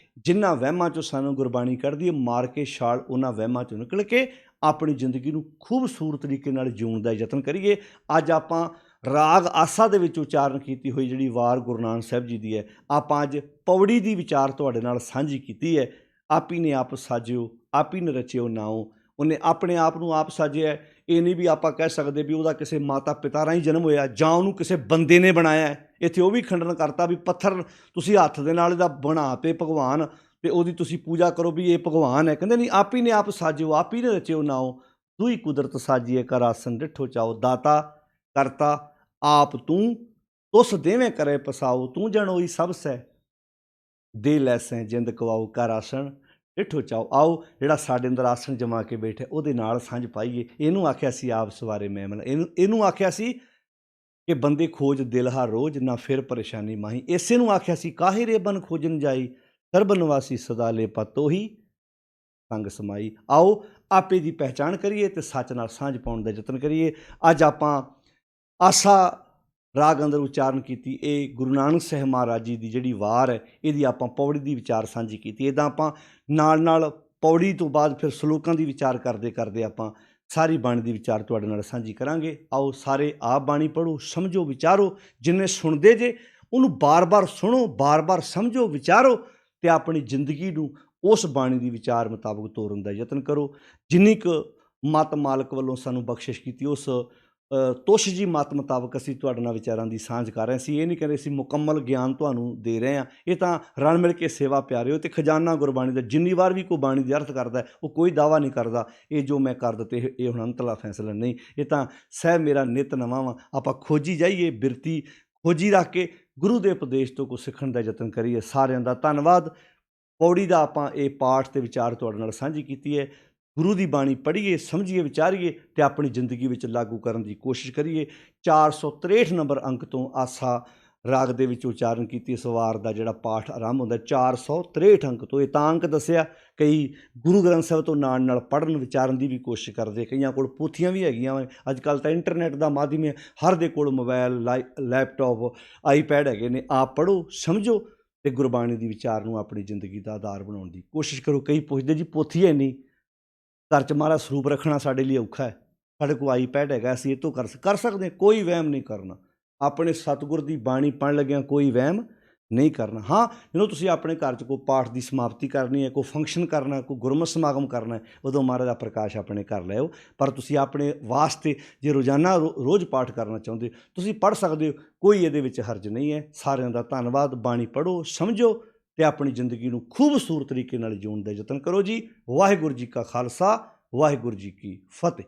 ਜਿਨ੍ਹਾਂ ਵਹਿਮਾਂ 'ਚੋਂ ਸਾਨੂੰ ਗੁਰਬਾਣੀ ਕੱਢਦੀ ਹੈ, ਮਾਰ ਕੇ ਛਾਲ ਉਹਨਾਂ ਵਹਿਮਾਂ 'ਚੋਂ ਨਿਕਲ ਕੇ ਆਪਣੀ ਜ਼ਿੰਦਗੀ ਨੂੰ ਖੂਬਸੂਰਤ ਤਰੀਕੇ ਨਾਲ ਜਿਉਣ ਦਾ ਯਤਨ ਕਰੀਏ। ਅੱਜ ਆਪਾਂ ਰਾਗ ਆਸਾ ਦੇ ਵਿੱਚ ਉਚਾਰਨ ਕੀਤੀ ਹੋਈ ਜਿਹੜੀ ਵਾਰ ਗੁਰੂ ਨਾਨਕ ਸਾਹਿਬ ਜੀ ਦੀ ਹੈ, ਆਪਾਂ ਅੱਜ ਪੌੜੀ ਦੀ ਵਿਚਾਰ ਤੁਹਾਡੇ ਨਾਲ ਸਾਂਝੀ ਕੀਤੀ ਹੈ। ਆਪੀ ਨੇ ਆਪ ਸਾਜਿਓ, ਆਪੀ ਨੇ ਰਚਿਓ ਨਾਉ। ਉਹਨੇ ਆਪਣੇ ਆਪ ਨੂੰ ਆਪ ਸਾਜਿਆ। ਇਹ ਨਹੀਂ ਵੀ ਆਪਾਂ ਕਹਿ ਸਕਦੇ ਵੀ ਉਹਦਾ ਕਿਸੇ ਮਾਤਾ ਪਿਤਾ ਰਾਹੀਂ ਜਨਮ ਹੋਇਆ ਜਾਂ ਉਹਨੂੰ ਕਿਸੇ ਬੰਦੇ ਨੇ ਬਣਾਇਆ। ਇੱਥੇ ਉਹ ਵੀ ਖੰਡਨ ਕਰਤਾ ਵੀ ਪੱਥਰ ਤੁਸੀਂ ਹੱਥ ਦੇ ਨਾਲ ਇਹਦਾ ਬਣਾ ਤੇ ਭਗਵਾਨ, ਅਤੇ ਉਹਦੀ ਤੁਸੀਂ ਪੂਜਾ ਕਰੋ ਵੀ ਇਹ ਭਗਵਾਨ ਹੈ। ਕਹਿੰਦੇ ਨਹੀਂ, ਆਪੀ ਨੇ ਆਪ ਸਾਜਿਓ, ਆਪੀ ਨੇ ਰਚਿਓ ਨਾਉ। ਤੂੰ ਹੀ ਕੁਦਰਤ ਸਾਜੀਏ, ਕਰ ਆਸਨ ਡਿਠੋ ਚਾਓ। ਦਾਤਾ ਕਰਤਾ ਆਪ ਤੂੰ, ਤੁਸ ਦੇਵੇਂ ਕਰੇ ਪਸਾਓ। ਤੂੰ ਜਣ ਹੋਈ ਸਭ ਸੈ, ਦੇ ਲੈਸੈਂ ਜਿੰਦ ਕਵਾਓ। ਕਰ ਆਸਣ ਡਿਠੋ ਚਾਓ। ਆਓ ਜਿਹੜਾ ਸਾਡੇ ਅੰਦਰ ਆਸਣ ਜਮਾ ਕੇ ਬੈਠੇ ਉਹਦੇ ਨਾਲ ਸਾਂਝ ਪਾਈਏ। ਇਹਨੂੰ ਆਖਿਆ ਸੀ ਆਪ ਸਵਾਰੇ ਮੈਮਨ। ਇਹਨੂੰ ਆਖਿਆ ਸੀ ਕਿ ਬੰਦੇ ਖੋਜ ਦਿਲ ਹਰ ਰੋਜ਼, ਨਾ ਫਿਰ ਪਰੇਸ਼ਾਨੀ ਮਾਹੀ। ਇਸੇ ਨੂੰ ਆਖਿਆ ਸੀ ਕਾਹੇ ਰੇ ਬਨ ਖੋਜਨ ਜਾਈ, ਸਰਬ ਨਿਵਾਸੀ ਸਦਾ ਲੈ ਪਤੋ ਹੀ ਸੰਗ ਸਮਾਈ। ਆਓ ਆਪੇ ਦੀ ਪਹਿਚਾਣ ਕਰੀਏ ਅਤੇ ਸੱਚ ਨਾਲ ਸਾਂਝ ਪਾਉਣ ਦਾ ਯਤਨ ਕਰੀਏ। ਅੱਜ ਆਪਾਂ ਆਸਾ ਰਾਗ ਅੰਦਰ ਉਚਾਰਨ ਕੀਤੀ। ਇਹ ਗੁਰੂ ਨਾਨਕ ਸਾਹਿਬ ਮਹਾਰਾਜ ਜੀ ਦੀ ਜਿਹੜੀ ਵਾਰ ਹੈ, ਇਹਦੀ ਆਪਾਂ ਪੌੜੀ ਦੀ ਵਿਚਾਰ ਸਾਂਝੀ ਕੀਤੀ। ਇੱਦਾਂ ਆਪਾਂ ਨਾਲ ਪੌੜੀ ਤੋਂ ਬਾਅਦ ਫਿਰ ਸਲੋਕਾਂ ਦੀ ਵਿਚਾਰ ਕਰਦੇ ਆਪਾਂ ਸਾਰੀ ਬਾਣੀ ਦੀ ਵਿਚਾਰ ਤੁਹਾਡੇ ਨਾਲ ਸਾਂਝੀ ਕਰਾਂਗੇ। ਆਓ ਸਾਰੇ ਆਪ ਬਾਣੀ ਪੜ੍ਹੋ, ਸਮਝੋ, ਵਿਚਾਰੋ। ਜਿੰਨੇ ਸੁਣਦੇ ਜੇ ਉਹਨੂੰ ਬਾਰ-ਬਾਰ ਸੁਣੋ, ਬਾਰ-ਬਾਰ ਸਮਝੋ, ਵਿਚਾਰੋ ਅਤੇ ਆਪਣੀ ਜ਼ਿੰਦਗੀ ਨੂੰ ਉਸ ਬਾਣੀ ਦੀ ਵਿਚਾਰ ਮੁਤਾਬਕ ਤੋਰਨ ਦਾ ਯਤਨ ਕਰੋ। ਜਿੰਨੀ ਕੁ ਮੱਤ ਮਾਲਕ ਵੱਲੋਂ ਸਾਨੂੰ ਬਖਸ਼ਿਸ਼ ਕੀਤੀ, ਉਸ ਤੁਸ਼ ਜੀ ਮੱਤ ਮੁਤਾਬਕ ਅਸੀਂ ਤੁਹਾਡੇ ਨਾਲ ਵਿਚਾਰਾਂ ਦੀ ਸਾਂਝ ਕਰ ਰਹੇ ਸੀ। ਇਹ ਨਹੀਂ ਕਹਿੰਦੇ ਅਸੀਂ ਮੁਕੰਮਲ ਗਿਆਨ ਤੁਹਾਨੂੰ ਦੇ ਰਹੇ ਹਾਂ। ਇਹ ਤਾਂ ਰਲ ਮਿਲ ਕੇ ਸੇਵਾ ਪਿਆਰਿਓ, ਅਤੇ ਖਜ਼ਾਨਾ ਗੁਰਬਾਣੀ ਦਾ ਜਿੰਨੀ ਵਾਰ ਵੀ ਕੋਈ ਬਾਣੀ ਦੀ ਅਰਥ ਕਰਦਾ ਉਹ ਕੋਈ ਦਾਅਵਾ ਨਹੀਂ ਕਰਦਾ ਇਹ ਜੋ ਮੈਂ ਕਰ ਦਿੱਤੇ ਇਹ ਹੁਣ ਅੰਤਲਾ ਫੈਸਲਾ ਨਹੀਂ। ਇਹ ਤਾਂ ਸਹਿਬ ਮੇਰਾ ਨਿਤ ਨਵਾਂ ਵਾ। ਆਪਾਂ ਖੋਜੀ ਜਾਈਏ, ਬਿਰਤੀ ਖੋਜੀ ਰੱਖ ਕੇ ਗੁਰੂ ਦੇ ਉਪਦੇਸ਼ ਤੋਂ ਕੁਝ ਸਿੱਖਣ ਦਾ ਯਤਨ ਕਰੀਏ। ਸਾਰਿਆਂ ਦਾ ਧੰਨਵਾਦ। ਪੌੜੀ ਦਾ ਆਪਾਂ ਇਹ ਪਾਠ ਅਤੇ ਵਿਚਾਰ ਤੁਹਾਡੇ ਨਾਲ ਸਾਂਝੀ ਕੀਤੀ ਹੈ। ਗੁਰੂ ਦੀ ਬਾਣੀ ਪੜ੍ਹੀਏ, ਸਮਝੀਏ, ਵਿਚਾਰੀਏ ਅਤੇ ਆਪਣੀ ਜ਼ਿੰਦਗੀ ਵਿੱਚ ਲਾਗੂ ਕਰਨ ਦੀ ਕੋਸ਼ਿਸ਼ ਕਰੀਏ। 463 ਨੰਬਰ ਅੰਕ ਤੋਂ ਆਸਾ ਰਾਗ ਦੇ ਵਿੱਚ ਉਚਾਰਨ ਕੀਤੀ ਇਸ ਵਾਰ ਦਾ ਜਿਹੜਾ ਪਾਠ ਆਰੰਭ ਹੁੰਦਾ 463 ਅੰਕ ਤੋਂ। ਇਹ ਤਾਂ ਅੰਕ ਦੱਸਿਆ, ਕਈ ਗੁਰੂ ਗ੍ਰੰਥ ਸਾਹਿਬ ਤੋਂ ਨਾਲ ਪੜ੍ਹਨ ਵਿਚਾਰਨ ਦੀ ਵੀ ਕੋਸ਼ਿਸ਼ ਕਰਦੇ। ਕਈਆਂ ਕੋਲ ਪੋਥੀਆਂ ਵੀ ਹੈਗੀਆਂ। ਅੱਜ ਕੱਲ੍ਹ ਤਾਂ ਇੰਟਰਨੈਟ ਦਾ ਮਾਧਿਅਮ ਹੈ, ਹਰ ਦੇ ਕੋਲ ਮੋਬਾਇਲ, ਲੈਪਟਾਪ, ਆਈਪੈਡ ਹੈਗੇ ਨੇ। ਆਪ ਪੜ੍ਹੋ, ਸਮਝੋ ਤੇ ਗੁਰਬਾਣੀ ਦੀ ਵਿਚਾਰ ਨੂੰ ਆਪਣੀ ਜ਼ਿੰਦਗੀ ਦਾ ਆਧਾਰ ਬਣਾਉਣ ਦੀ ਕੋਸ਼ਿਸ਼ ਕਰੋ। ਕਈ ਪੁੱਛਦੇ ਜੀ ਪੋਥੀ ਹੈ ਨਹੀਂ, ਘਰ 'ਚ ਮਹਾਰਾਜ ਸਰੂਪ ਰੱਖਣਾ ਸਾਡੇ ਲਈ ਔਖਾ ਹੈ, ਸਾਡੇ ਕੋਲ ਆਈਪੈਡ ਹੈਗਾ, ਅਸੀਂ ਇਹ ਤੋਂ ਕਰ ਸਕਦੇ ਹਾਂ। ਕੋਈ ਵਹਿਮ ਨਹੀਂ ਕਰਨਾ। ਆਪਣੇ ਸਤਿਗੁਰ ਦੀ ਬਾਣੀ ਪੜ੍ਹਨ ਲੱਗਿਆਂ ਕੋਈ ਵਹਿਮ ਨਹੀਂ ਕਰਨਾ। ਹਾਂ, ਜਦੋਂ ਤੁਸੀਂ ਆਪਣੇ ਘਰ 'ਚ ਕੋਈ ਪਾਠ ਦੀ ਸਮਾਪਤੀ ਕਰਨੀ ਹੈ, ਕੋਈ ਫੰਕਸ਼ਨ ਕਰਨਾ, ਕੋਈ ਗੁਰਮਤਿ ਸਮਾਗਮ ਕਰਨਾ ਹੈ, ਉਦੋਂ ਮਹਾਰਾਜ ਦਾ ਪ੍ਰਕਾਸ਼ ਆਪਣੇ ਘਰ ਲੈ ਆਓ। ਪਰ ਤੁਸੀਂ ਆਪਣੇ ਵਾਸਤੇ ਜੇ ਰੋਜ਼ਾਨਾ ਰੋਜ਼ ਪਾਠ ਕਰਨਾ ਚਾਹੁੰਦੇ ਹੋ, ਤੁਸੀਂ ਪੜ੍ਹ ਸਕਦੇ ਹੋ, ਕੋਈ ਇਹਦੇ ਵਿੱਚ ਹਰਜ ਨਹੀਂ ਹੈ। ਸਾਰਿਆਂ ਦਾ ਧੰਨਵਾਦ। ਬਾਣੀ ਪੜ੍ਹੋ, ਸਮਝੋ ਅਤੇ ਆਪਣੀ ਜ਼ਿੰਦਗੀ ਨੂੰ ਖੂਬਸੂਰਤ ਤਰੀਕੇ ਨਾਲ ਜਿਉਣ ਦਾ ਯਤਨ ਕਰੋ ਜੀ। ਵਾਹਿਗੁਰੂ ਜੀ ਕਾ ਖਾਲਸਾ, ਵਾਹਿਗੁਰੂ ਜੀ ਕੀ ਫਤਿਹ।